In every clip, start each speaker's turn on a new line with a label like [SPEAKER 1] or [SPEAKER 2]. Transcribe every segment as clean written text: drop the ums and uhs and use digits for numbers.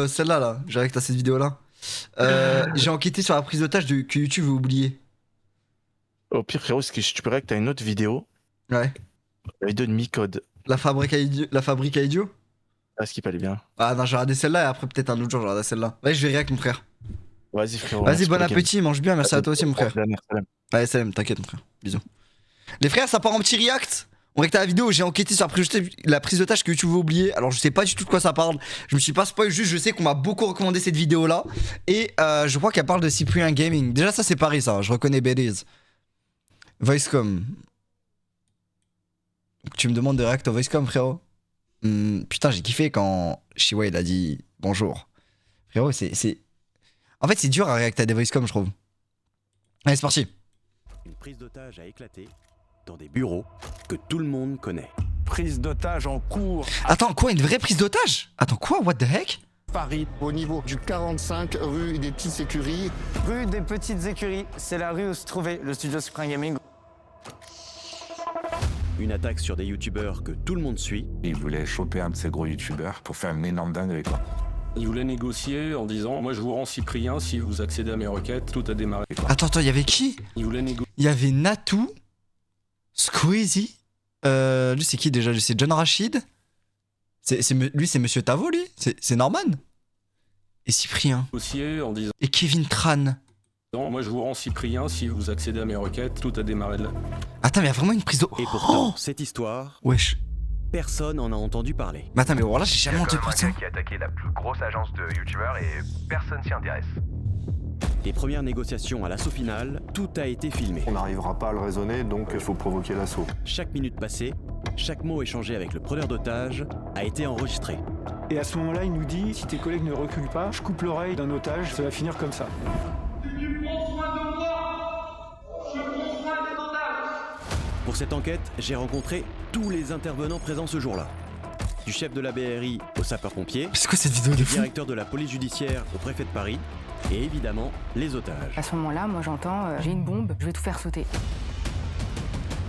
[SPEAKER 1] celle-là, là. Je réacte à cette vidéo-là. J'ai enquêté sur la prise d'otage que YouTube a oublié.
[SPEAKER 2] Au pire, frérot, est-ce que tu peux réacter à une autre vidéo?
[SPEAKER 1] Ouais.
[SPEAKER 2] La vidéo de Micode.
[SPEAKER 1] La fabrique à idiots.
[SPEAKER 2] Ah, ce qui parlait bien.
[SPEAKER 1] Ah non, j'ai regardé celle-là et après peut-être un autre jour, j'ai regardé celle-là. Ouais, je vais réact, mon frère.
[SPEAKER 2] Vas-y, frérot.
[SPEAKER 1] Vas-y, bon appétit, mange bien, merci à toi aussi, mon frère.
[SPEAKER 2] Salam.
[SPEAKER 1] Ouais, salam, t'inquiète, mon frère. Bisous. Les frères, ça part en petit react. On réacte à la vidéo où j'ai enquêté sur la prise d'otage que YouTube veut oublier. Alors, je sais pas du tout de quoi ça parle. Je me suis pas spoil, juste je sais qu'on m'a beaucoup recommandé cette vidéo-là. Et je crois qu'elle parle de Cyprien Gaming. Déjà, ça, c'est Paris, ça. Je reconnais Belize. Voicecom. Tu me demandes de réact au Voicecom, frérot? Putain, j'ai kiffé quand Shiwa il a dit bonjour. Frérot, c'est. En fait, c'est dur à réacter à des Voicecom, je trouve. Allez, c'est parti.
[SPEAKER 3] Une prise d'otage a éclaté dans des bureaux que tout le monde connaît.
[SPEAKER 4] Prise d'otage en cours
[SPEAKER 1] Attends, quoi, une vraie prise d'otage? Attends, quoi, what the heck?
[SPEAKER 4] à Paris, au niveau du 45 rue des Petites Écuries.
[SPEAKER 5] Rue des Petites Écuries, c'est la rue où se trouvait le studio Cyprien Gaming.
[SPEAKER 3] Une attaque sur des youtubeurs que tout le monde suit.
[SPEAKER 6] Il voulait choper un de ces gros youtubeurs pour faire une énorme dinguerie, quoi.
[SPEAKER 7] Il voulait négocier en disant « Moi, je vous rends Cyprien si vous accédez à mes requêtes. » Tout a démarré.
[SPEAKER 1] Attends, il y avait qui?
[SPEAKER 7] Il voulait négocier.
[SPEAKER 1] Il y avait Natou, Squeezie. Lui, c'est qui déjà? Lui, c'est John Rachid. Lui, c'est Monsieur Tavo, lui. C'est Norman. Et Cyprien.
[SPEAKER 7] En disant
[SPEAKER 1] Et Kevin Tran.
[SPEAKER 7] « Moi, je vous rends Cyprien si vous accédez à mes requêtes. » Tout a démarré de là.
[SPEAKER 1] Attends, mais il y a vraiment une prise de...
[SPEAKER 3] Et pourtant,
[SPEAKER 1] Oh
[SPEAKER 3] cette histoire,
[SPEAKER 1] wesh.
[SPEAKER 3] personne n'en a entendu parler.
[SPEAKER 1] Mais attends, mais voilà, j'ai jamais entendu parler de ça.
[SPEAKER 8] Qui a attaqué la plus grosse agence de youtubeurs et personne s'y intéresse.
[SPEAKER 3] Les premières négociations à l'assaut final, tout a été filmé.
[SPEAKER 9] On n'arrivera pas à le raisonner, donc il faut provoquer l'assaut.
[SPEAKER 3] Chaque minute passée, chaque mot échangé avec le preneur d'otage a été enregistré.
[SPEAKER 10] Et à ce moment-là, il nous dit, si tes collègues ne reculent pas, je coupe l'oreille d'un otage, ça va finir comme ça.
[SPEAKER 3] Pour cette enquête, j'ai rencontré tous les intervenants présents ce jour-là. Du chef de la BRI au sapeur-pompier,
[SPEAKER 1] C'est quoi cette vidéo de
[SPEAKER 3] du
[SPEAKER 1] fou?
[SPEAKER 3] directeur de la police judiciaire au préfet de Paris, et évidemment, les otages.
[SPEAKER 11] À ce moment-là, moi j'entends j'ai une bombe, je vais tout faire sauter.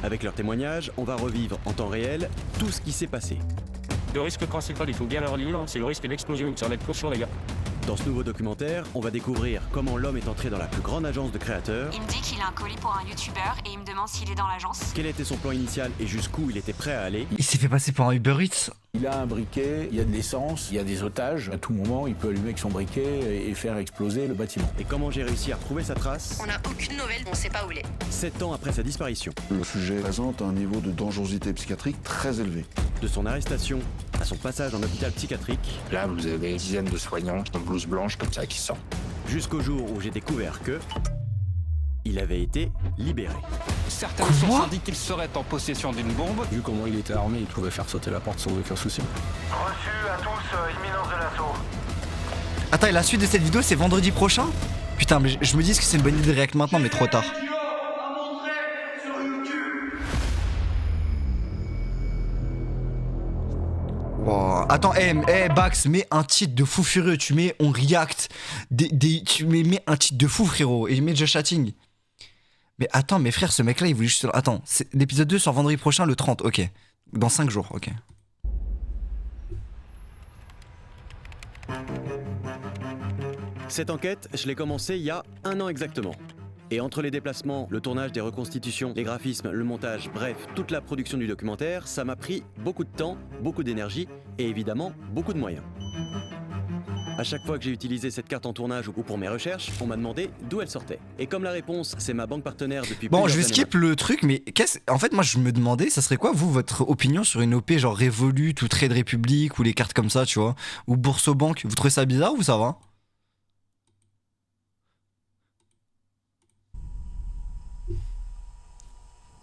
[SPEAKER 3] Avec leurs témoignages, on va revivre en temps réel tout ce qui s'est passé.
[SPEAKER 12] Le risque principal, il faut bien leur dire, c'est le risque d'explosion. Ça va être court, les gars.
[SPEAKER 3] Dans ce nouveau documentaire, on va découvrir comment l'homme est entré dans la plus grande agence de créateurs.
[SPEAKER 13] Il me dit qu'il a un colis pour un youtubeur et il me demande s'il est dans l'agence.
[SPEAKER 3] Quel était son plan initial et jusqu'où il était prêt à aller.
[SPEAKER 1] Il s'est fait passer pour un Uber Eats.
[SPEAKER 14] Il a un briquet, il y a de l'essence, il y a des otages. À tout moment, il peut allumer avec son briquet et faire exploser le bâtiment.
[SPEAKER 3] Et comment j'ai réussi à retrouver sa trace?
[SPEAKER 13] On n'a aucune nouvelle, on sait pas où il est.
[SPEAKER 3] 7 ans après sa disparition.
[SPEAKER 9] Le sujet présente un niveau de dangerosité psychiatrique très élevé.
[SPEAKER 3] De son arrestation à son passage en hôpital psychiatrique.
[SPEAKER 6] Là, vous avez des dizaines de soignants en blouse blanche comme ça qui sortent.
[SPEAKER 3] Jusqu'au jour où j'ai découvert que... il avait été libéré.
[SPEAKER 15] Certaines sources indiquent qu'il serait en possession d'une bombe.
[SPEAKER 7] Vu comment il était armé, il pouvait faire sauter la porte sans aucun souci.
[SPEAKER 8] Reçu à tous, imminence de l'assaut.
[SPEAKER 1] Attends, et la suite de cette vidéo, c'est vendredi prochain? Putain, mais je me dis que c'est une bonne idée de réact maintenant, mais trop tard. Wow. Attends, Bax, mets un titre de fou furieux. Tu mets on react. Tu mets un titre de fou, frérot. Et mets Just Chatting. Mais attends, mes frères, ce mec-là, il voulait juste. Attends, l'épisode 2 sort vendredi prochain, le 30. Ok. Dans 5 jours, ok.
[SPEAKER 3] Cette enquête, je l'ai commencée il y a 1 an exactement. Et entre les déplacements, le tournage des reconstitutions, les graphismes, le montage, bref, toute la production du documentaire, ça m'a pris beaucoup de temps, beaucoup d'énergie et évidemment beaucoup de moyens. À chaque fois que j'ai utilisé cette carte en tournage ou pour mes recherches, on m'a demandé d'où elle sortait. Et comme la réponse, c'est ma banque partenaire depuis
[SPEAKER 1] Bon,
[SPEAKER 3] plusieurs
[SPEAKER 1] je vais
[SPEAKER 3] années
[SPEAKER 1] skip le truc, mais en fait, moi, je me demandais, ça serait quoi, vous, votre opinion sur une OP genre Revolut ou Trade Republic ou les cartes comme ça, tu vois, ou Boursobank? Vous trouvez ça bizarre ou ça va?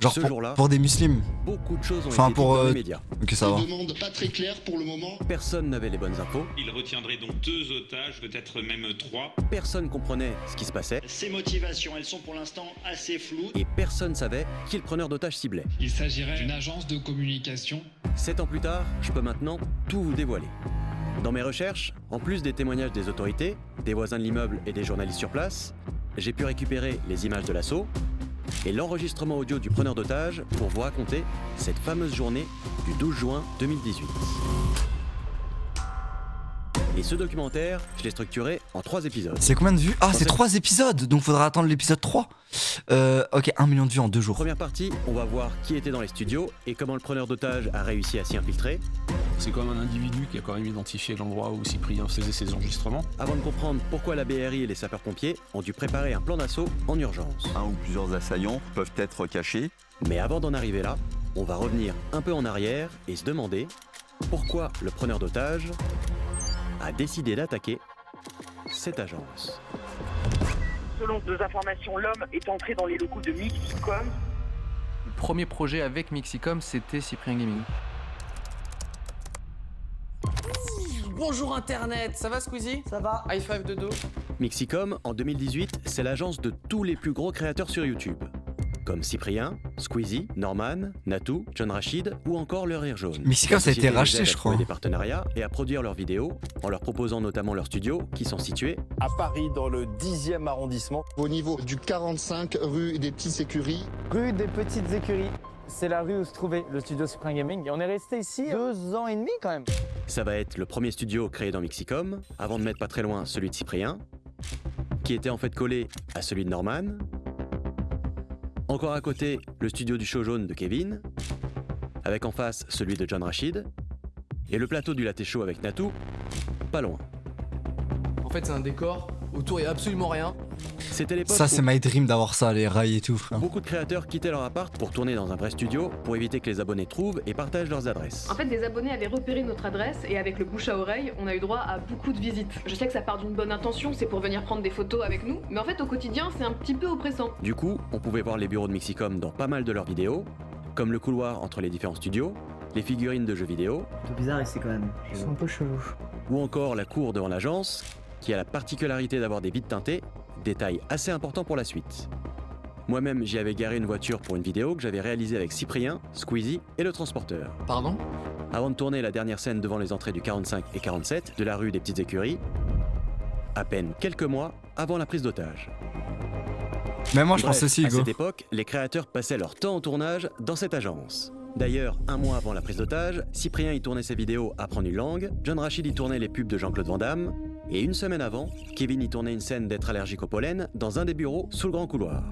[SPEAKER 1] Genre
[SPEAKER 3] Ce jour-là,
[SPEAKER 1] pour des musulmans.
[SPEAKER 3] beaucoup de choses ont
[SPEAKER 1] Enfin,
[SPEAKER 3] été
[SPEAKER 1] pour,
[SPEAKER 3] dites dans les médias.
[SPEAKER 1] Ok, ça va.
[SPEAKER 4] Une demande pas très claire pour le moment.
[SPEAKER 3] Personne n'avait les bonnes infos.
[SPEAKER 16] Il retiendrait donc 2 otages, peut-être même 3.
[SPEAKER 3] Personne comprenait ce qui se passait.
[SPEAKER 4] Ces motivations, elles sont pour l'instant assez floues.
[SPEAKER 3] Et personne savait qui le preneur d'otage ciblait.
[SPEAKER 17] Il s'agirait d'une agence de communication.
[SPEAKER 3] 7 ans plus tard, je peux maintenant tout vous dévoiler. Dans mes recherches, en plus des témoignages des autorités, des voisins de l'immeuble et des journalistes sur place, j'ai pu récupérer les images de l'assaut et l'enregistrement audio du preneur d'otage pour vous raconter cette fameuse journée du 12 juin 2018. Et ce documentaire, je l'ai structuré en 3 épisodes.
[SPEAKER 1] C'est combien de vues? Ah,
[SPEAKER 3] Dans
[SPEAKER 1] c'est
[SPEAKER 3] cette
[SPEAKER 1] 3 épisodes, donc faudra attendre l'épisode 3. Ok, 1 million de vues en 2 jours.
[SPEAKER 3] Première partie, on va voir qui était dans les studios et comment le preneur d'otages a réussi à s'y infiltrer.
[SPEAKER 7] C'est comme un individu qui a quand même identifié l'endroit où Cyprien faisait ses enregistrements.
[SPEAKER 3] Avant de comprendre pourquoi la BRI et les sapeurs-pompiers ont dû préparer un plan d'assaut en urgence.
[SPEAKER 18] Un ou plusieurs assaillants peuvent être cachés.
[SPEAKER 3] Mais avant d'en arriver là, on va revenir un peu en arrière et se demander pourquoi le preneur d'otages a décidé d'attaquer cette agence.
[SPEAKER 19] Selon 2 informations, l'homme est entré dans les locaux de Mixicom.
[SPEAKER 20] Le premier projet avec Mixicom, c'était Cyprien Gaming.
[SPEAKER 21] Bonjour Internet, ça va Squeezie? Ça va. High five de dos.
[SPEAKER 3] Mixicom, en 2018, c'est l'agence de tous les plus gros créateurs sur YouTube. Comme Cyprien, Squeezie, Norman, Natou, John Rachid ou encore Le Rire Jaune.
[SPEAKER 1] Mixicom, ça a été racheté, je crois.
[SPEAKER 3] Des partenariats et à produire leurs vidéos en leur proposant notamment leurs studios qui sont situés
[SPEAKER 22] à Paris dans le 10e arrondissement.
[SPEAKER 4] Au niveau du 45 rue des Petites Écuries.
[SPEAKER 5] Rue des Petites Écuries. C'est la rue où se trouvait le studio Cyprien Gaming. Et on est resté ici 2 ans et demi quand même.
[SPEAKER 3] Ça va être le premier studio créé dans Mixicom, avant de mettre pas très loin celui de Cyprien, qui était en fait collé à celui de Norman. Encore à côté, le studio du show jaune de Kevin, avec en face celui de John Rachid, et le plateau du Latte Show avec Natou, pas loin.
[SPEAKER 20] En fait, c'est un décor, autour il n'y a absolument rien.
[SPEAKER 3] C'était l'époque
[SPEAKER 1] Ça, c'est my dream d'avoir ça, les rails et tout, frère.
[SPEAKER 3] Beaucoup de créateurs quittaient leur appart pour tourner dans un vrai studio, pour éviter que les abonnés trouvent et partagent leurs adresses.
[SPEAKER 23] En fait, des abonnés avaient repéré notre adresse et avec le bouche à oreille, on a eu droit à beaucoup de visites. Je sais que ça part d'une bonne intention, c'est pour venir prendre des photos avec nous, mais en fait, au quotidien, c'est un petit peu oppressant.
[SPEAKER 3] Du coup, on pouvait voir les bureaux de Mixicom dans pas mal de leurs vidéos, comme le couloir entre les différents studios, les figurines de jeux vidéo.
[SPEAKER 24] C'est bizarre ici quand même.
[SPEAKER 5] Ils sont un peu chelous.
[SPEAKER 3] Ou encore la cour devant l'agence, qui a la particularité d'avoir des vitres teintées, détail assez important pour la suite. Moi-même, j'y avais garé une voiture pour une vidéo que j'avais réalisée avec Cyprien, Squeezie et le transporteur.
[SPEAKER 20] Pardon?
[SPEAKER 3] Avant de tourner la dernière scène devant les entrées du 45 et 47 de la rue des Petites Écuries, à peine quelques mois avant la prise d'otage.
[SPEAKER 1] Mais moi, je pense
[SPEAKER 3] Bref,
[SPEAKER 1] aussi,
[SPEAKER 3] à
[SPEAKER 1] Hugo.
[SPEAKER 3] cette époque, les créateurs passaient leur temps en tournage dans cette agence. D'ailleurs, 1 mois avant la prise d'otage, Cyprien y tournait ses vidéos Apprendre une langue, John Rachid y tournait les pubs de Jean-Claude Van Damme, et 1 semaine avant, Kevin y tournait une scène d'être allergique au pollen dans un des bureaux sous le grand couloir.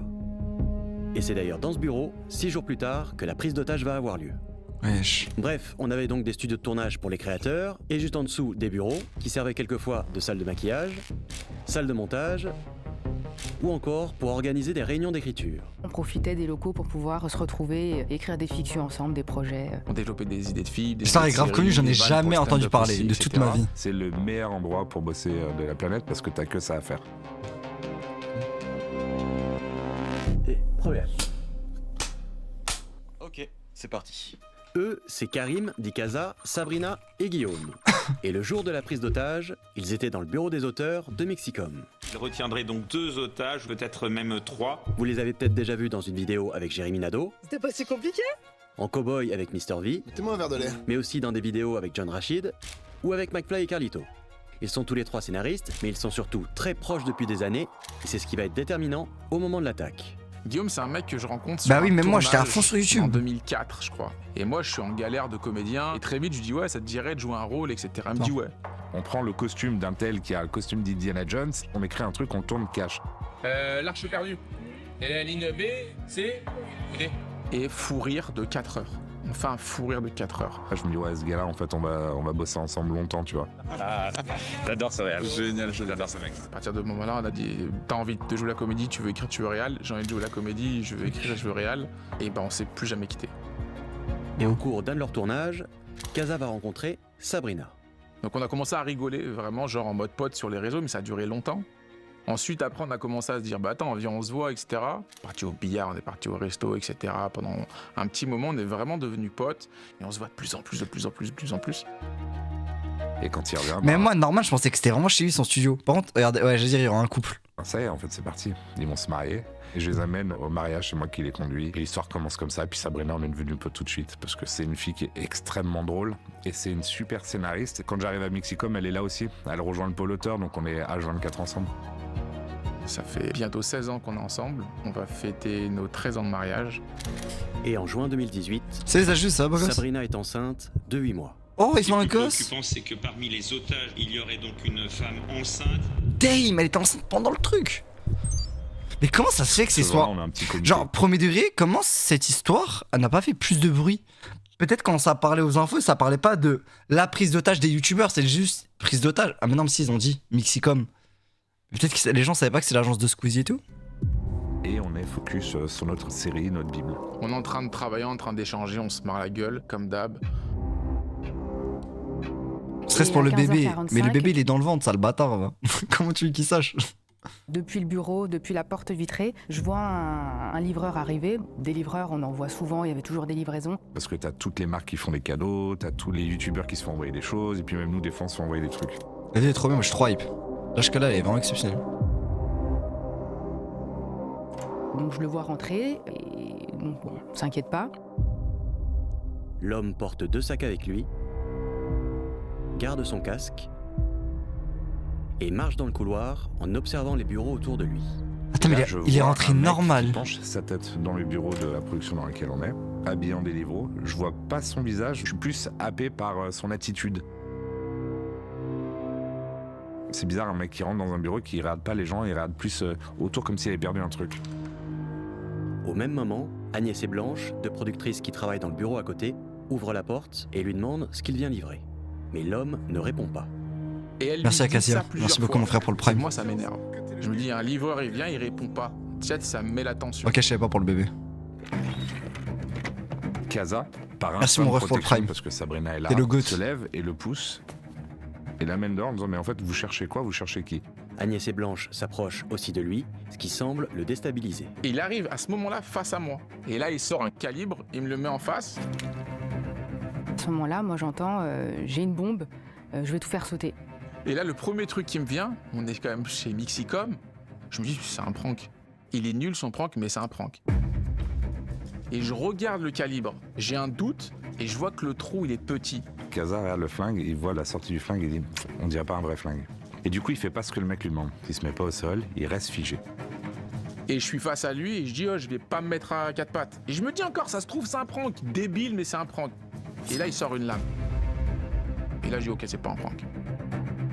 [SPEAKER 3] Et c'est d'ailleurs dans ce bureau, 6 jours plus tard, que la prise d'otage va avoir lieu.
[SPEAKER 1] Wesh.
[SPEAKER 3] Bref, on avait donc des studios de tournage pour les créateurs, et juste en dessous des bureaux, qui servaient quelquefois de salle de maquillage, salle de montage, ou encore pour organiser des réunions d'écriture.
[SPEAKER 11] On profitait des locaux pour pouvoir se retrouver, écrire des fictions ensemble, des projets.
[SPEAKER 6] On développait des idées de films.
[SPEAKER 1] L'histoire est grave connue, j'en ai jamais entendu parler de toute ma vie.
[SPEAKER 6] C'est le meilleur endroit pour bosser de la planète parce que t'as que ça à faire.
[SPEAKER 3] Et première. Ok, c'est parti. Eux, c'est Karim, Dikaza, Sabrina et Guillaume. Et le jour de la prise d'otage, ils étaient dans le bureau des auteurs de Mixicom.
[SPEAKER 16] Il retiendrait donc 2 otages, peut-être même 3.
[SPEAKER 3] Vous les avez peut-être déjà vus dans une vidéo avec Jérémy Nadeau,
[SPEAKER 21] C'était pas si compliqué?
[SPEAKER 3] en Cowboy avec Mr V,
[SPEAKER 4] Mettez-moi un verre de lait.
[SPEAKER 3] mais aussi dans des vidéos avec John Rachid ou avec McFly et Carlito. Ils sont tous les 3 scénaristes, mais ils sont surtout très proches depuis des années, et c'est ce qui va être déterminant au moment de l'attaque.
[SPEAKER 6] Guillaume, c'est un mec que je rencontre sur
[SPEAKER 1] Bah oui,
[SPEAKER 6] un
[SPEAKER 1] mais moi, j'étais à
[SPEAKER 6] tournage
[SPEAKER 1] fond sur YouTube.
[SPEAKER 6] En 2004, je crois. Et moi, je suis en galère de comédien. Et très vite, je dis ouais, ça te dirait de jouer un rôle, etc. Il me dit ouais. On prend le costume d'un tel qui a le costume d'Indiana Jones, on écrit un truc, on tourne cash.
[SPEAKER 12] L'arche perdue. Et la ligne B, c'est D.
[SPEAKER 6] Et fou rire de 4 heures. On fait un fou rire de 4 heures. Je me dis ouais, ce gars-là, en fait, on va bosser ensemble longtemps, tu vois.
[SPEAKER 12] Ah, j'adore ce réel. Génial, j'adore ce mec.
[SPEAKER 6] À partir de ce moment-là, on a dit t'as envie de jouer la comédie, tu veux écrire, tu veux réal. J'ai envie de jouer la comédie, je veux écrire, je veux réal. Et ben on s'est plus jamais quitté.
[SPEAKER 3] Et au cours d'un de leurs tournages, Kaza va rencontrer Sabrina.
[SPEAKER 6] Donc on a commencé à rigoler vraiment genre en mode pote sur les réseaux, mais ça a duré longtemps. Ensuite, après, on a commencé à se dire, bah attends, viens, on se voit, etc. On est parti au billard, on est parti au resto, etc. Pendant un petit moment, on est vraiment devenus potes et on se voit de plus en plus. Et quand il revient,
[SPEAKER 1] Mais moi, normal, je pensais que c'était vraiment chez lui son studio. Par contre, regardez, ouais, je veux dire, il y aura un couple.
[SPEAKER 6] ça y est, en fait, c'est parti. Ils vont se marier. Et je les amène au mariage, c'est moi qui les conduis. Et l'histoire commence comme ça. Et puis Sabrina, on est devenus potes tout de suite. Parce que c'est une fille qui est extrêmement drôle. Et c'est une super scénariste. Et quand j'arrive à Mixicom, elle est là aussi. Elle rejoint le pôle auteur, donc on est H24 ensemble. Ça fait bientôt 16 ans qu'on est ensemble. On va fêter nos 13 ans de mariage.
[SPEAKER 3] Et en juin 2018,
[SPEAKER 1] c'est les ajustes, ça, beau gosse.
[SPEAKER 3] Sabrina est enceinte de 8 mois.
[SPEAKER 1] Oh, ils sont un
[SPEAKER 16] Le plus
[SPEAKER 1] gosse.
[SPEAKER 16] préoccupant, c'est que parmi les otages, il y aurait donc une femme enceinte.
[SPEAKER 1] Damn, elle était enceinte pendant le truc. Mais comment ça se fait que c'est soit...
[SPEAKER 6] On a un petit comité.
[SPEAKER 1] Genre, premier degré, comment cette histoire elle n'a pas fait plus de bruit? Peut-être quand ça parlait aux infos, ça parlait pas de la prise d'otage des youtubeurs, c'est juste prise d'otage. Ah mais non, mais si, ils ont dit Mixicom. Peut-être que les gens savaient pas que c'est l'agence de Squeezie et tout.
[SPEAKER 6] Et on est focus sur notre série, notre bible.
[SPEAKER 2] On est en train de travailler, en train d'échanger, on se marre la gueule, comme d'hab.
[SPEAKER 1] Stress pour le bébé. Mais le bébé, il est dans le ventre, ça, le bâtard. Va. Comment tu veux qu'il sache?
[SPEAKER 11] Depuis le bureau, depuis la porte vitrée, je vois un livreur arriver. Des livreurs, on en voit souvent, il y avait toujours des livraisons.
[SPEAKER 6] Parce que t'as toutes les marques qui font des cadeaux, t'as tous les youtubeurs qui se font envoyer des choses, et puis même nous, des fois, on se fait envoyer des trucs.
[SPEAKER 1] La vidéo est trop bien, moi je suis trop hype. Là, jusque-là, elle est vraiment exceptionnelle.
[SPEAKER 11] Donc je le vois rentrer, et donc bon, on s'inquiète pas.
[SPEAKER 3] L'homme porte 2 sacs avec lui, garde son casque et marche dans le couloir en observant les bureaux autour de lui.
[SPEAKER 1] Attends, mais il est rentré normal.
[SPEAKER 6] Il penche sa tête dans le bureau de la production dans laquelle on est, habillé en Deliveroo. Je vois pas son visage, je suis plus happé par son attitude. C'est bizarre, un mec qui rentre dans un bureau qui regarde pas les gens, il regarde plus autour comme s'il avait perdu un truc.
[SPEAKER 3] Au même moment, Agnès et Blanche, 2 productrices qui travaillent dans le bureau à côté, ouvrent la porte et lui demandent ce qu'il vient livrer. Mais l'homme ne répond pas.
[SPEAKER 2] Et elle
[SPEAKER 1] Merci
[SPEAKER 2] lui
[SPEAKER 1] à
[SPEAKER 2] dit
[SPEAKER 1] Cassia.
[SPEAKER 2] ça plusieurs
[SPEAKER 1] Merci beaucoup,
[SPEAKER 2] fois.
[SPEAKER 1] mon frère, pour le prime.
[SPEAKER 2] Moi, ça m'énerve. Je me dis, un livreur, il vient, il répond pas. Chat, ça me met la tension.
[SPEAKER 1] Ok, je savais pas pour le bébé.
[SPEAKER 6] Casa, par un
[SPEAKER 1] Merci, mon ref, pour le prime.
[SPEAKER 6] parce que Sabrina est là,
[SPEAKER 1] T'es le goat.
[SPEAKER 6] se lève et le pousse et l'amène dehors en disant mais en fait vous cherchez quoi, vous cherchez qui?
[SPEAKER 3] Agnès et Blanche s'approchent aussi de lui, ce qui semble le déstabiliser.
[SPEAKER 2] Et il arrive à ce moment-là face à moi. Et là, il sort un calibre, il me le met en face.
[SPEAKER 11] À ce moment-là, moi j'entends, j'ai une bombe, je vais tout faire sauter.
[SPEAKER 2] Et là, le premier truc qui me vient, on est quand même chez Mixicom, je me dis, c'est un prank. Il est nul son prank, mais c'est un prank. Et je regarde le calibre, j'ai un doute, et je vois que le trou, il est petit.
[SPEAKER 6] Casa regarde le flingue, il voit la sortie du flingue et dit on dirait pas un vrai flingue. Et du coup, il fait pas ce que le mec lui demande. Il se met pas au sol, il reste figé.
[SPEAKER 2] Et je suis face à lui et je dis, oh, je vais pas me mettre à 4 pattes. Et je me dis encore, ça se trouve, c'est un prank. Débile, mais c'est un prank. Et là, il sort une lame. Et là, je dis, ok, c'est pas un prank.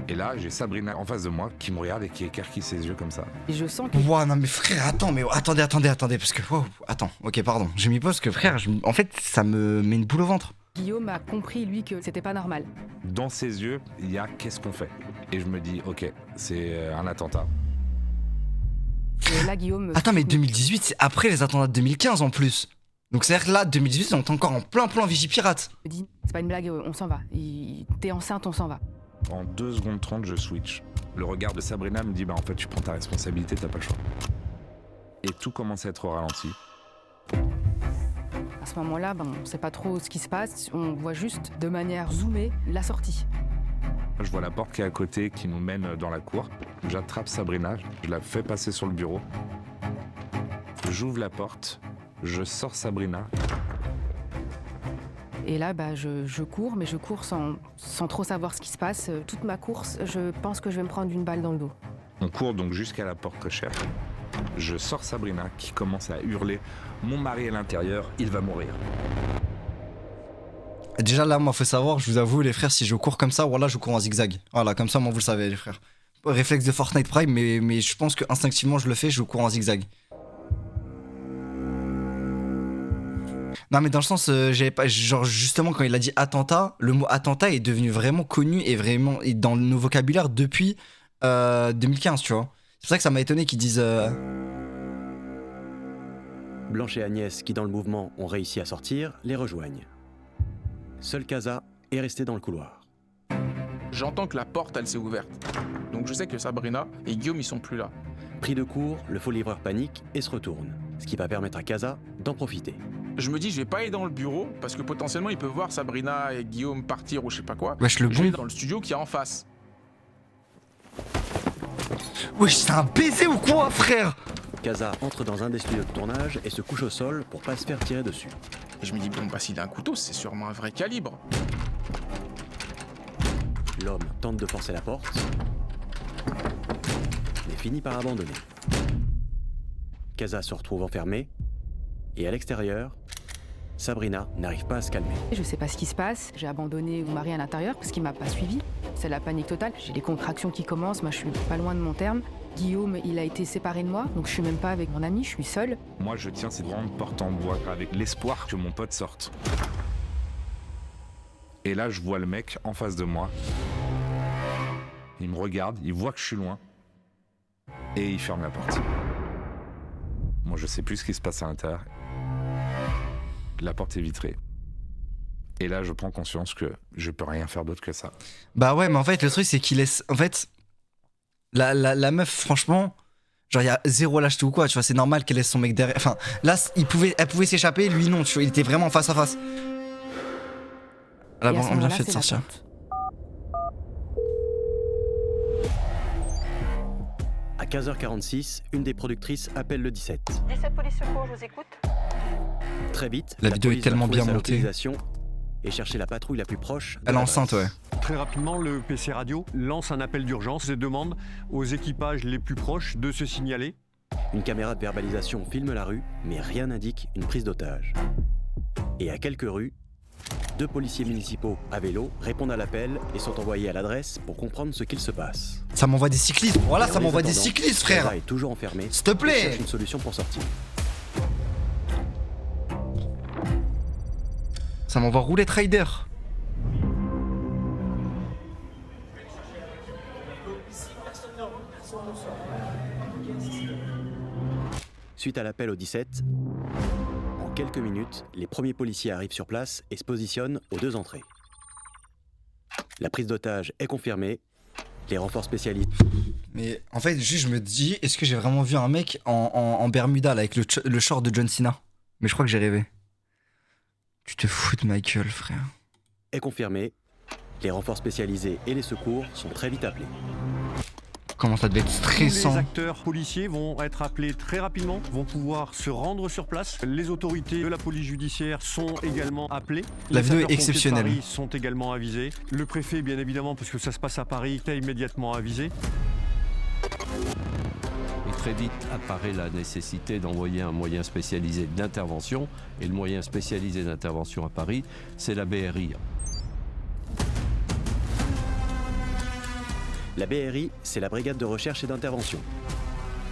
[SPEAKER 6] Et là, j'ai Sabrina en face de moi qui me regarde et qui écarquille ses yeux comme ça.
[SPEAKER 11] Et je sens que...
[SPEAKER 1] Ouah, non mais frère, attends, mais attendez, parce que... wow, attends, ok, pardon. J'ai mis pause parce que frère, en fait, ça me met une boule au ventre.
[SPEAKER 11] Guillaume a compris, lui, que c'était pas normal.
[SPEAKER 6] Dans ses yeux, il y a qu'est-ce qu'on fait? Et je me dis, ok, c'est un attentat.
[SPEAKER 11] Et là, Guillaume...
[SPEAKER 1] Attends, mais 2018, c'est après les attentats de 2015 en plus. Donc c'est-à-dire que là, 2018, on est encore en plein Vigipirate.
[SPEAKER 11] Je me dis, c'est pas une blague, on s'en va. T'es enceinte, on s'en va.
[SPEAKER 6] En 2 secondes 30, je switch. Le regard de Sabrina me dit, bah en fait, tu prends ta responsabilité, t'as pas le choix. Et tout commence à être au ralenti.
[SPEAKER 11] À ce moment-là, on sait pas trop ce qui se passe, on voit juste de manière zoomée la sortie.
[SPEAKER 6] Je vois la porte qui est à côté, qui nous mène dans la cour. J'attrape Sabrina, je la fais passer sur le bureau. J'ouvre la porte, je sors Sabrina.
[SPEAKER 11] Et là, je cours, mais je cours sans trop savoir ce qui se passe. Toute ma course, je pense que je vais me prendre une balle dans le dos.
[SPEAKER 6] On court donc jusqu'à la porte cochère. Je sors Sabrina qui commence à hurler « Mon mari à l'intérieur, il va mourir ».
[SPEAKER 1] Déjà là, moi, faut savoir, je vous avoue, les frères, si je cours comme ça, voilà, je cours en zigzag. Voilà, comme ça, moi, vous le savez, les frères. Réflexe de Fortnite Prime, mais je pense que instinctivement, je le fais, je cours en zigzag. Non, mais dans le sens, j'avais pas. Genre, justement, quand il a dit attentat, le mot attentat est devenu vraiment connu et vraiment dans nos vocabulaires depuis 2015, tu vois. C'est pour ça que ça m'a étonné qu'ils disent.
[SPEAKER 3] Blanche et Agnès, qui dans le mouvement ont réussi à sortir, les rejoignent. Seul Casa est resté dans le couloir.
[SPEAKER 2] J'entends que la porte, elle s'est ouverte. Donc je sais que Sabrina et Guillaume, ils sont plus là.
[SPEAKER 3] Pris de court, le faux livreur panique et se retourne, ce qui va permettre à Casa d'en profiter.
[SPEAKER 2] Je me dis, je vais pas aller dans le bureau, parce que potentiellement, il peut voir Sabrina et Guillaume partir ou je sais pas quoi.
[SPEAKER 1] Wesh, le
[SPEAKER 2] je vais
[SPEAKER 1] bon.
[SPEAKER 2] dans le studio qui est en face.
[SPEAKER 1] Wesh, c'est un baiser ou quoi, frère?
[SPEAKER 3] Casa entre dans un des studios de tournage et se couche au sol pour pas se faire tirer dessus.
[SPEAKER 2] Et je me dis, bon, bah s'il a un couteau, c'est sûrement un vrai calibre.
[SPEAKER 3] L'homme tente de forcer la porte, mais finit par abandonner. Casa se retrouve enfermé, et à l'extérieur, Sabrina n'arrive pas à se calmer.
[SPEAKER 11] Je sais pas ce qui se passe, j'ai abandonné mon mari à l'intérieur parce qu'il m'a pas suivi. C'est la panique totale, j'ai les contractions qui commencent, moi je suis pas loin de mon terme. Guillaume, il a été séparé de moi, donc je suis même pas avec mon ami, je suis seule.
[SPEAKER 6] Moi, je tiens cette grande porte en bois avec l'espoir que mon pote sorte. Et là, je vois le mec en face de moi. Il me regarde, il voit que je suis loin. Et il ferme la porte. Moi, je sais plus ce qui se passe à l'intérieur. La porte est vitrée. Et là, je prends conscience que je peux rien faire d'autre que ça.
[SPEAKER 1] Bah ouais, mais en fait, le truc, c'est qu'il laisse... En fait, la meuf, franchement, genre, il y a zéro lâcheté ou quoi, tu vois, c'est normal qu'elle laisse son mec derrière. Enfin, là, elle pouvait s'échapper, lui, non, tu vois, il était vraiment face à face. Là, bon, on a bien fait de sortir.
[SPEAKER 3] À 15h46, une des productrices appelle le 17.
[SPEAKER 10] 17 police secours, je vous écoute.
[SPEAKER 3] Très vite,
[SPEAKER 1] la vidéo est tellement bien montée.
[SPEAKER 3] Et chercher la patrouille la plus proche.
[SPEAKER 1] Elle est enceinte, ouais.
[SPEAKER 13] Très rapidement, le PC Radio lance un appel d'urgence et demande aux équipages les plus proches de se signaler.
[SPEAKER 3] Une caméra de verbalisation filme la rue, mais rien n'indique une prise d'otage. Et à quelques rues, 2 policiers municipaux à vélo répondent à l'appel et sont envoyés à l'adresse pour comprendre ce qu'il se passe.
[SPEAKER 1] Ça m'envoie des cyclistes. Voilà, ça m'envoie des cyclistes, frère.
[SPEAKER 3] Casa est toujours enfermé.
[SPEAKER 1] S'il te plaît.
[SPEAKER 3] Cherche une solution pour sortir.
[SPEAKER 1] Ça m'envoie Roulette Rider.
[SPEAKER 3] Suite à l'appel au 17, en quelques minutes, les premiers policiers arrivent sur place et se positionnent aux 2 entrées. La prise d'otage est confirmée. Les renforts spécialistes.
[SPEAKER 1] Mais en fait, juste je me dis, est-ce que j'ai vraiment vu un mec en Bermuda là, avec le short de John Cena? Mais je crois que j'ai rêvé. Tu te fous de ma gueule, frère.
[SPEAKER 3] Est confirmé. Les renforts spécialisés et les secours sont très vite appelés.
[SPEAKER 1] Comment ça devait être stressant.
[SPEAKER 13] Tous les acteurs policiers vont être appelés très rapidement, vont pouvoir se rendre sur place. Les autorités de la police judiciaire sont également appelées.
[SPEAKER 1] La vidéo est exceptionnelle.
[SPEAKER 13] Les Paris sont également avisés. Le préfet, bien évidemment, parce que ça se passe à Paris, est immédiatement avisé.
[SPEAKER 14] Et très vite apparaît la nécessité d'envoyer un moyen spécialisé d'intervention. Et le moyen spécialisé d'intervention à Paris, c'est la BRI.
[SPEAKER 3] La BRI, c'est la Brigade de recherche et d'intervention.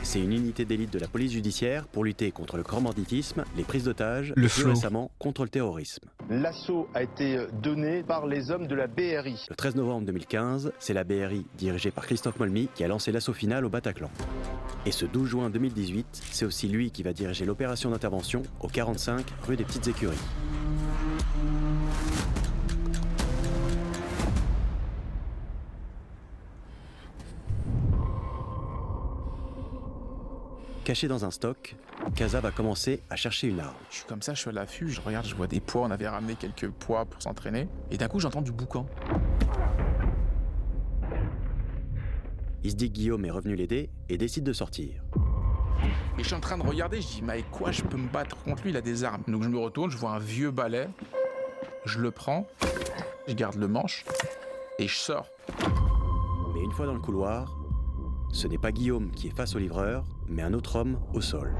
[SPEAKER 3] C'est une unité d'élite de la police judiciaire pour lutter contre le grand banditisme, les prises d'otages et plus récemment contre le terrorisme.
[SPEAKER 22] L'assaut a été donné par les hommes de la BRI.
[SPEAKER 3] Le 13 novembre 2015, c'est la BRI dirigée par Christophe Molmy qui a lancé l'assaut final au Bataclan. Et ce 12 juin 2018, c'est aussi lui qui va diriger l'opération d'intervention au 45 rue des Petites Écuries. Caché dans un stock, Casa va commencer à chercher une arme.
[SPEAKER 2] Je suis comme ça, je suis à l'affût, je regarde, je vois des poids, on avait ramené quelques poids pour s'entraîner, et d'un coup j'entends du boucan.
[SPEAKER 3] Il se dit que Guillaume est revenu l'aider et décide de sortir.
[SPEAKER 2] Et je suis en train de regarder, je dis, mais avec quoi je peux me battre contre lui, il a des armes. Donc je me retourne, je vois un vieux balai, je le prends, je garde le manche, et je sors.
[SPEAKER 3] Mais une fois dans le couloir, ce n'est pas Guillaume qui est face au livreur, mais un autre homme au sol.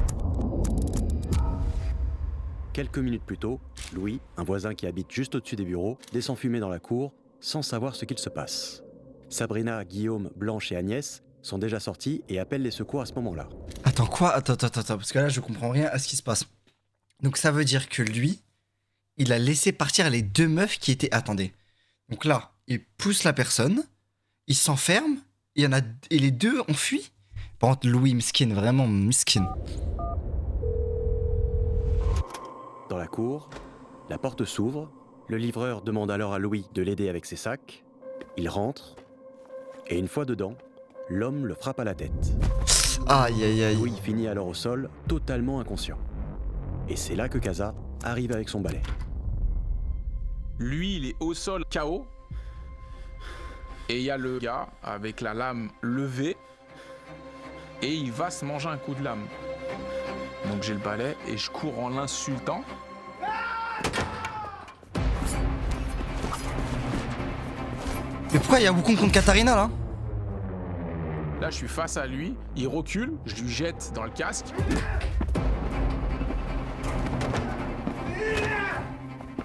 [SPEAKER 3] Quelques minutes plus tôt, Louis, un voisin qui habite juste au-dessus des bureaux, descend fumer dans la cour sans savoir ce qu'il se passe. Sabrina, Guillaume, Blanche et Agnès sont déjà sortis et appellent les secours à ce moment-là.
[SPEAKER 1] Attends, quoi? Attends, parce que là, je comprends rien à ce qui se passe. Donc ça veut dire que lui, il a laissé partir les 2 meufs qui étaient... Attendez. Donc là, il pousse la personne, il s'enferme, et les 2 ont fui. Par contre, Louis, miskin, vraiment miskin.
[SPEAKER 3] Dans la cour, la porte s'ouvre. Le livreur demande alors à Louis de l'aider avec ses sacs. Il rentre. Et une fois dedans, l'homme le frappe à la tête.
[SPEAKER 1] Aïe, aïe, aïe.
[SPEAKER 3] Louis finit alors au sol, totalement inconscient. Et c'est là que Casa arrive avec son balai.
[SPEAKER 2] Lui, il est au sol, KO. Et il y a le gars avec la lame levée. Et il va se manger un coup de lame. Donc j'ai le balai et je cours en l'insultant.
[SPEAKER 1] Mais pourquoi il y a Wukong contre Katharina là?
[SPEAKER 2] Là je suis face à lui, il recule, je lui jette dans le casque.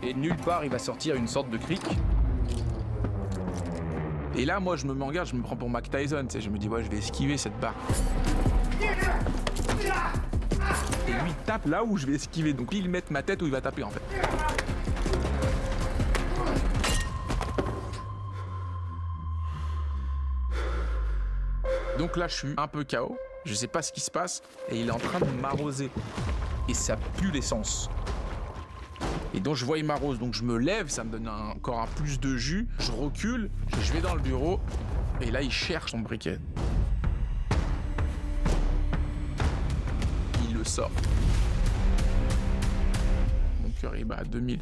[SPEAKER 2] Et nulle part, il va sortir une sorte de cric. Et là, moi, je me m'engage, je me prends pour Mike Tyson, tu sais, je me dis, ouais, je vais esquiver cette barre. Et lui, il tape là où je vais esquiver, donc il met ma tête où il va taper, en fait. Donc là, je suis un peu KO, je sais pas ce qui se passe, et il est en train de m'arroser. Et ça pue l'essence. Et donc je vois il m'arrose, donc je me lève, ça me donne encore un plus de jus, je recule, je vais dans le bureau, et là il cherche son briquet. Il le sort. Mon cœur il bat à 2000.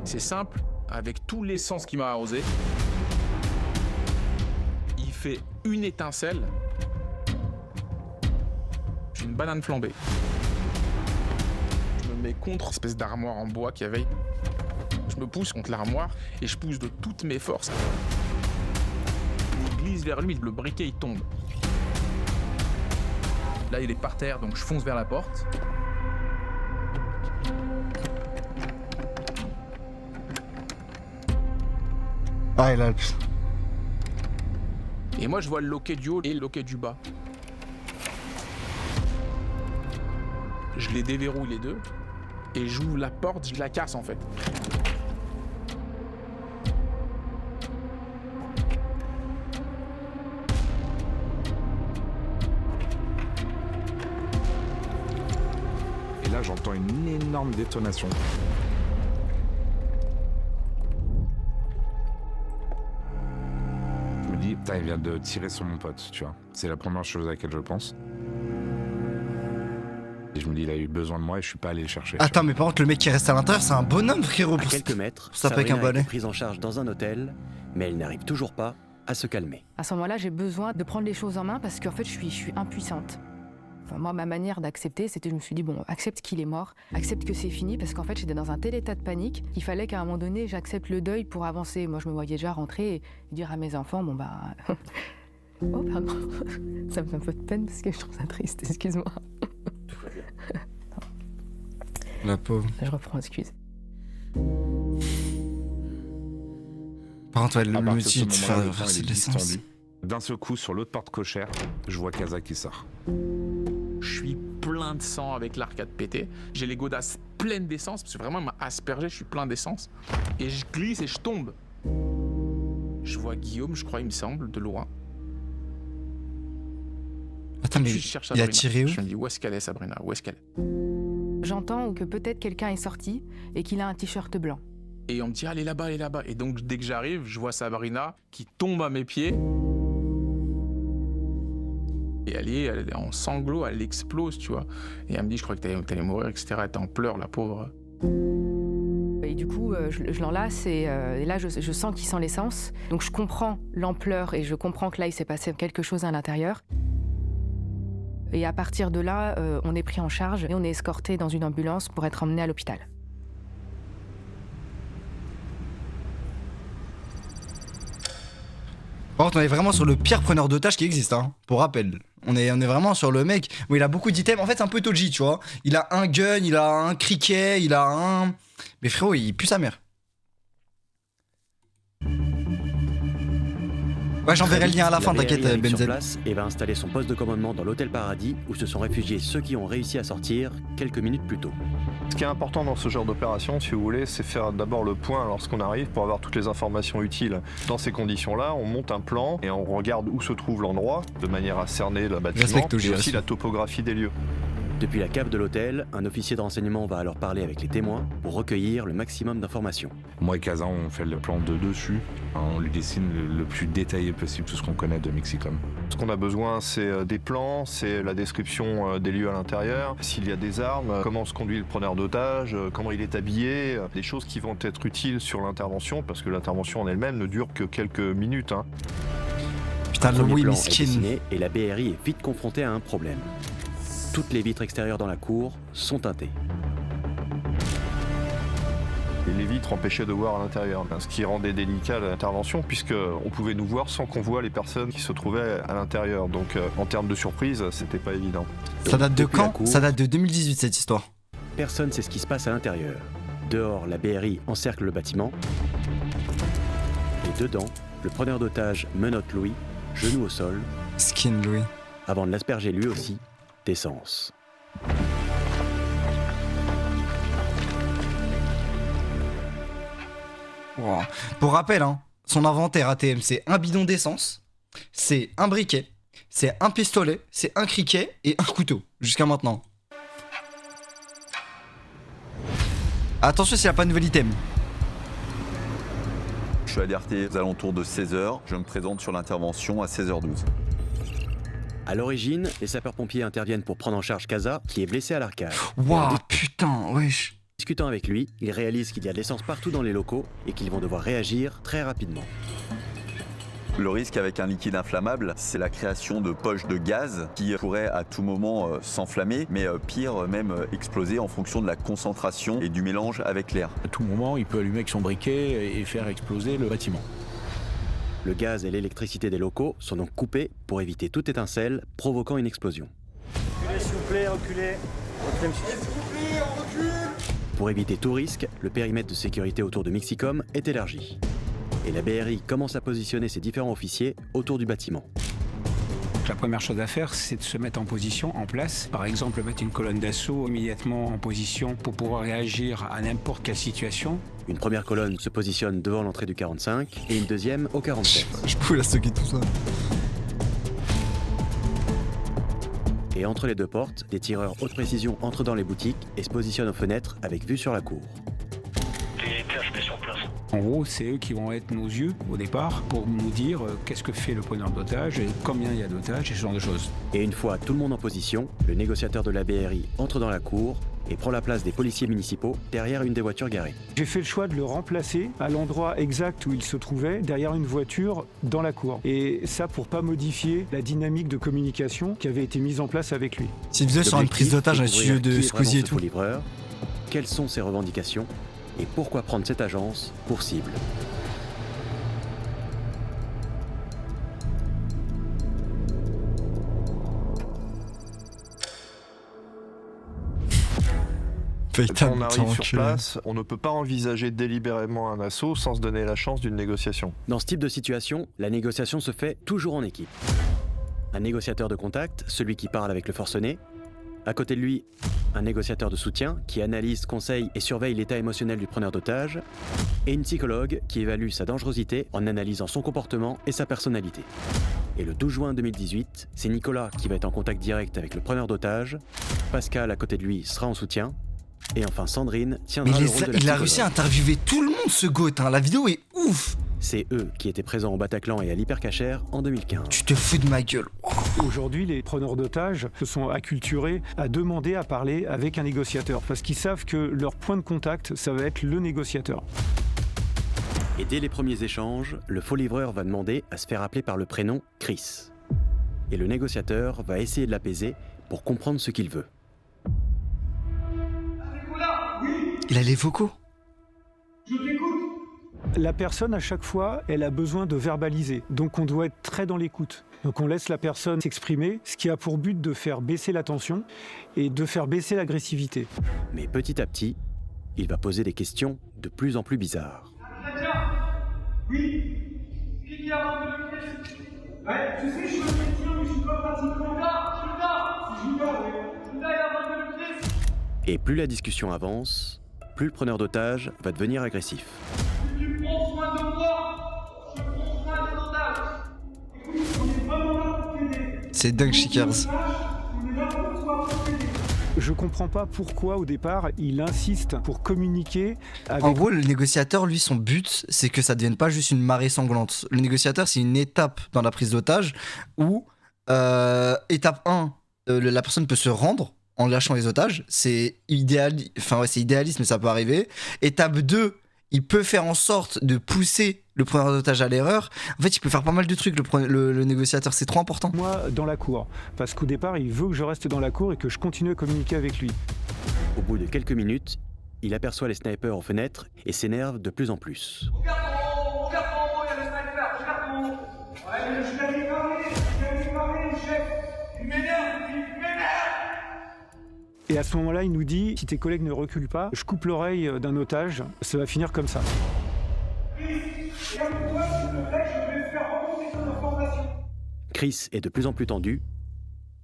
[SPEAKER 2] C'est simple, avec tout l'essence qui m'a arrosé, il fait une étincelle, j'ai une banane flambée. Mais contre espèce d'armoire en bois qu'il y avait. Je me pousse contre l'armoire et je pousse de toutes mes forces. Il glisse vers lui, le briquet il tombe. Là il est par terre donc je fonce vers la porte.
[SPEAKER 1] Ah il a le...
[SPEAKER 2] Et moi je vois le loquet du haut et le loquet du bas. Je les déverrouille les deux. Et j'ouvre la porte, je la casse en fait.
[SPEAKER 6] Et là, j'entends une énorme détonation. Je me dis, putain, il vient de tirer sur mon pote, tu vois. C'est la première chose à laquelle je pense. Et je me dis, il a eu besoin de moi et je suis pas allé le chercher.
[SPEAKER 1] Attends, mais par contre, le mec qui reste à l'intérieur, c'est un bonhomme, frérot.
[SPEAKER 3] À quelques mètres,
[SPEAKER 1] ça fait qu'un
[SPEAKER 3] Sabrina a
[SPEAKER 1] balai.
[SPEAKER 3] été prise en charge dans un hôtel, mais elle n'arrive toujours pas à se calmer.
[SPEAKER 11] À ce moment-là, j'ai besoin de prendre les choses en main parce qu'en fait, je suis impuissante. Enfin, moi, ma manière d'accepter, c'était, je me suis dit, bon, accepte qu'il est mort, accepte que c'est fini, parce qu'en fait, j'étais dans un tel état de panique qu'il fallait qu'à un moment donné, j'accepte le deuil pour avancer. Moi, je me voyais déjà rentrer et dire à mes enfants, bon, bah... oh, pardon, ça me fait un peu de peine parce que je trouve ça triste, excuse-moi.
[SPEAKER 2] Tout va bien.
[SPEAKER 1] La pauvre.
[SPEAKER 11] Je reprends, excuse.
[SPEAKER 1] Par contre, ouais, le
[SPEAKER 6] À partir de
[SPEAKER 1] motif
[SPEAKER 6] ce
[SPEAKER 1] de faire
[SPEAKER 6] moment-là, le temps,
[SPEAKER 1] verser
[SPEAKER 6] il
[SPEAKER 1] de
[SPEAKER 6] est
[SPEAKER 1] l'essence.
[SPEAKER 6] distendu. D'un seul coup, sur l'autre porte cochère, je vois Kaza qui sort.
[SPEAKER 2] Je suis plein de sang avec l'arcade pété. J'ai les godasses pleines d'essence, parce que vraiment, il m'a aspergé, je suis plein d'essence. Et je glisse et je tombe. Je vois Guillaume, je crois, il me semble, de loin.
[SPEAKER 1] Attends, mais
[SPEAKER 2] Je cherche
[SPEAKER 1] il a
[SPEAKER 2] Sabrina.
[SPEAKER 1] tiré où?
[SPEAKER 2] Je me dis, où est-ce qu'elle est, Sabrina? Où est-ce qu'elle est?
[SPEAKER 11] J'entends que peut-être quelqu'un est sorti et qu'il a un t-shirt blanc.
[SPEAKER 2] Et on me dit, ah, elle est là-bas, elle est là-bas. Et donc, dès que j'arrive, je vois Sabrina qui tombe à mes pieds. Et elle est en sanglots, elle explose, tu vois. Et elle me dit, je crois que t'allais mourir, etc. Elle était en pleurs, la pauvre.
[SPEAKER 11] Et du coup, je l'enlace et là, je sens qu'il sent l'essence. Donc, je comprends l'ampleur et je comprends que là, il s'est passé quelque chose à l'intérieur. Et à partir de là, on est pris en charge et on est escorté dans une ambulance pour être emmené à l'hôpital.
[SPEAKER 1] Par contre, on est vraiment sur le pire preneur d'otages qui existe, hein, pour rappel. On est vraiment sur le mec où il a beaucoup d'items. En fait, c'est un peu Toji, tu vois. Il a un gun, il a un criquet, il a un... Mais frérot, il pue sa mère. Ouais, j'enverrai le lien à la fin, t'inquiète,
[SPEAKER 3] Arrive sur
[SPEAKER 1] Benzen.
[SPEAKER 3] place et va installer son poste de commandement dans l'hôtel Paradis où se sont réfugiés ceux qui ont réussi à sortir quelques minutes plus tôt.
[SPEAKER 22] Ce qui est important dans ce genre d'opération, si vous voulez, c'est faire d'abord le point lorsqu'on arrive pour avoir toutes les informations utiles. Dans ces conditions-là, on monte un plan et on regarde où se trouve l'endroit de manière à cerner le bâtiment
[SPEAKER 1] Respecte
[SPEAKER 22] et aussi la topographie des lieux.
[SPEAKER 3] Depuis la cave de l'hôtel, un officier de renseignement va alors parler avec les témoins pour recueillir le maximum d'informations.
[SPEAKER 6] Moi et Kaza, on fait le plan de dessus. On lui dessine le plus détaillé possible tout ce qu'on connaît de Mixicom.
[SPEAKER 22] Ce qu'on a besoin, c'est des plans, c'est la description des lieux à l'intérieur, s'il y a des armes, comment se conduit le preneur d'otages, comment il est habillé, des choses qui vont être utiles sur l'intervention, parce que l'intervention en elle-même ne dure que quelques minutes. Hein.
[SPEAKER 1] Putain,
[SPEAKER 3] Le
[SPEAKER 1] le
[SPEAKER 3] premier
[SPEAKER 1] oui
[SPEAKER 3] plan est
[SPEAKER 1] miskin.
[SPEAKER 3] dessiné et la BRI est vite confrontée à un problème. Toutes les vitres extérieures dans la cour sont teintées.
[SPEAKER 22] Et les vitres empêchaient de voir à l'intérieur, ce qui rendait délicat l'intervention, puisqu'on pouvait nous voir sans qu'on voit les personnes qui se trouvaient à l'intérieur. Donc en termes de surprise, c'était pas évident.
[SPEAKER 1] Ça date de
[SPEAKER 3] Depuis la
[SPEAKER 1] quand?
[SPEAKER 3] cour,
[SPEAKER 1] Ça date de 2018, cette histoire.
[SPEAKER 3] Personne ne sait ce qui se passe à l'intérieur. Dehors, la BRI encercle le bâtiment. Et dedans, le preneur d'otages menotte Louis, genou au sol.
[SPEAKER 1] Skin Louis.
[SPEAKER 3] Avant de l'asperger lui aussi d'essence.
[SPEAKER 1] Wow. Pour rappel, hein, son inventaire ATM, c'est un bidon d'essence, c'est un briquet, c'est un pistolet, c'est un criquet et un couteau, jusqu'à maintenant. Attention s'il n'y a pas de nouvel item.
[SPEAKER 18] Je suis alerté aux alentours de 16h. Je me présente sur l'intervention à 16h12.
[SPEAKER 3] À l'origine, les sapeurs-pompiers interviennent pour prendre en charge Kaza, qui est blessé à l'arcade.
[SPEAKER 1] Waouh, putain, wesh.
[SPEAKER 3] Discutant avec lui, ils réalisent qu'il y a de l'essence partout dans les locaux et qu'ils vont devoir réagir très rapidement.
[SPEAKER 18] Le risque avec un liquide inflammable, c'est la création de poches de gaz qui pourraient à tout moment s'enflammer, mais pire même exploser en fonction de la concentration et du mélange avec l'air.
[SPEAKER 8] À tout moment, il peut allumer avec son briquet et faire exploser le bâtiment.
[SPEAKER 3] Le gaz et l'électricité des locaux sont donc coupés pour éviter toute étincelle provoquant une explosion.
[SPEAKER 5] Reculez s'il vous plaît, reculez.
[SPEAKER 3] Pour éviter tout risque, le périmètre de sécurité autour de Mixicom est élargi. Et la BRI commence à positionner ses différents officiers autour du bâtiment.
[SPEAKER 9] La première chose à faire, c'est de se mettre en position, en place. Par exemple, mettre une colonne d'assaut immédiatement en position pour pouvoir réagir à n'importe quelle situation.
[SPEAKER 3] Une première colonne se positionne devant l'entrée du 45 et une deuxième au 47.
[SPEAKER 1] Je pouvais la stocker tout ça.
[SPEAKER 3] Et entre les deux portes, des tireurs haute précision entrent dans les boutiques et se positionnent aux fenêtres avec vue sur la cour.
[SPEAKER 9] En gros, c'est eux qui vont être nos yeux au départ pour nous dire qu'est-ce que fait le preneur d'otages et combien il y a d'otages et ce genre de choses.
[SPEAKER 3] Et une fois tout le monde en position, le négociateur de la BRI entre dans la cour et prend la place des policiers municipaux derrière une des voitures garées.
[SPEAKER 15] J'ai fait le choix de le remplacer à l'endroit exact où il se trouvait, derrière une voiture dans la cour. Et ça pour pas modifier la dynamique de communication qui avait été mise en place avec lui.
[SPEAKER 1] C'est visuel sur une prise d'otage à studio de Squeezie et tout.
[SPEAKER 3] Livreur, quelles sont ses revendications et pourquoi prendre cette agence pour cible?
[SPEAKER 22] Quand on arrive sur place, on ne peut pas envisager délibérément un assaut sans se donner la chance d'une négociation.
[SPEAKER 3] Dans ce type de situation, la négociation se fait toujours en équipe. Un négociateur de contact, celui qui parle avec le forcené. À côté de lui, un négociateur de soutien qui analyse, conseille et surveille l'état émotionnel du preneur d'otage. Et une psychologue qui évalue sa dangerosité en analysant son comportement et sa personnalité. Et le 12 juin 2018, c'est Nicolas qui va être en contact direct avec le preneur d'otage. Pascal, à côté de lui, sera en soutien. Et enfin Sandrine tiendra le rôle de la
[SPEAKER 1] il a réussi à interviewer tout le monde ce goth, hein. La vidéo est ouf.
[SPEAKER 3] C'est eux qui étaient présents au Bataclan et à l'Hypercacher en 2015.
[SPEAKER 1] Tu te fous de ma gueule.
[SPEAKER 15] Aujourd'hui, les preneurs d'otages se sont acculturés à demander à parler avec un négociateur parce qu'ils savent que leur point de contact, ça va être le négociateur.
[SPEAKER 3] Et dès les premiers échanges, le faux livreur va demander à se faire appeler par le prénom Chris. Et le négociateur va essayer de l'apaiser pour comprendre ce qu'il veut.
[SPEAKER 1] Il a les vocaux.
[SPEAKER 15] Je t'écoute. La personne, à chaque fois, elle a besoin de verbaliser. Donc on doit être très dans l'écoute. Donc on laisse la personne s'exprimer, ce qui a pour but de faire baisser la tension et de faire baisser l'agressivité.
[SPEAKER 3] Mais petit à petit, il va poser des questions de plus en plus bizarres.
[SPEAKER 24] Oui. Qui a vendu le Christ? Ouais, tu sais, je suis un chrétien, mais je suis pas pratiquement là. C'est Judas, oui. Judas, il a vendu le Christ.
[SPEAKER 3] Et plus la discussion avance, plus le preneur d'otage va devenir agressif.
[SPEAKER 24] Si tu prends soin de moi, je prends soin des otages. Écoute, on est vraiment là pour t'aider.
[SPEAKER 1] C'est dingue, Shikers.
[SPEAKER 24] On est là pour toi, pour t'aider.
[SPEAKER 15] Je comprends pas pourquoi au départ il insiste pour communiquer avec...
[SPEAKER 1] En gros, le négociateur, lui, son but, c'est que ça devienne pas juste une marée sanglante. Le négociateur, c'est une étape dans la prise d'otage où, étape 1, la personne peut se rendre en lâchant les otages. C'est c'est idéaliste, mais ça peut arriver. Étape 2, il peut faire en sorte de pousser le preneur d'otage à l'erreur. En fait, il peut faire pas mal de trucs, le négociateur. C'est trop important.
[SPEAKER 15] Moi, dans la cour. Parce qu'au départ, il veut que je reste dans la cour et que je continue à communiquer avec lui.
[SPEAKER 3] Au bout de quelques minutes, il aperçoit les snipers aux fenêtres et s'énerve de plus en plus.
[SPEAKER 24] Regarde en haut, il y a le sniper. Regarde en haut. Ouais, je l'avais parlé, chef. Il m'énerve.
[SPEAKER 15] Et à ce moment-là, il nous dit, si tes collègues ne reculent pas, je coupe l'oreille d'un otage, ça va finir comme ça.
[SPEAKER 3] Chris est de plus en plus tendu,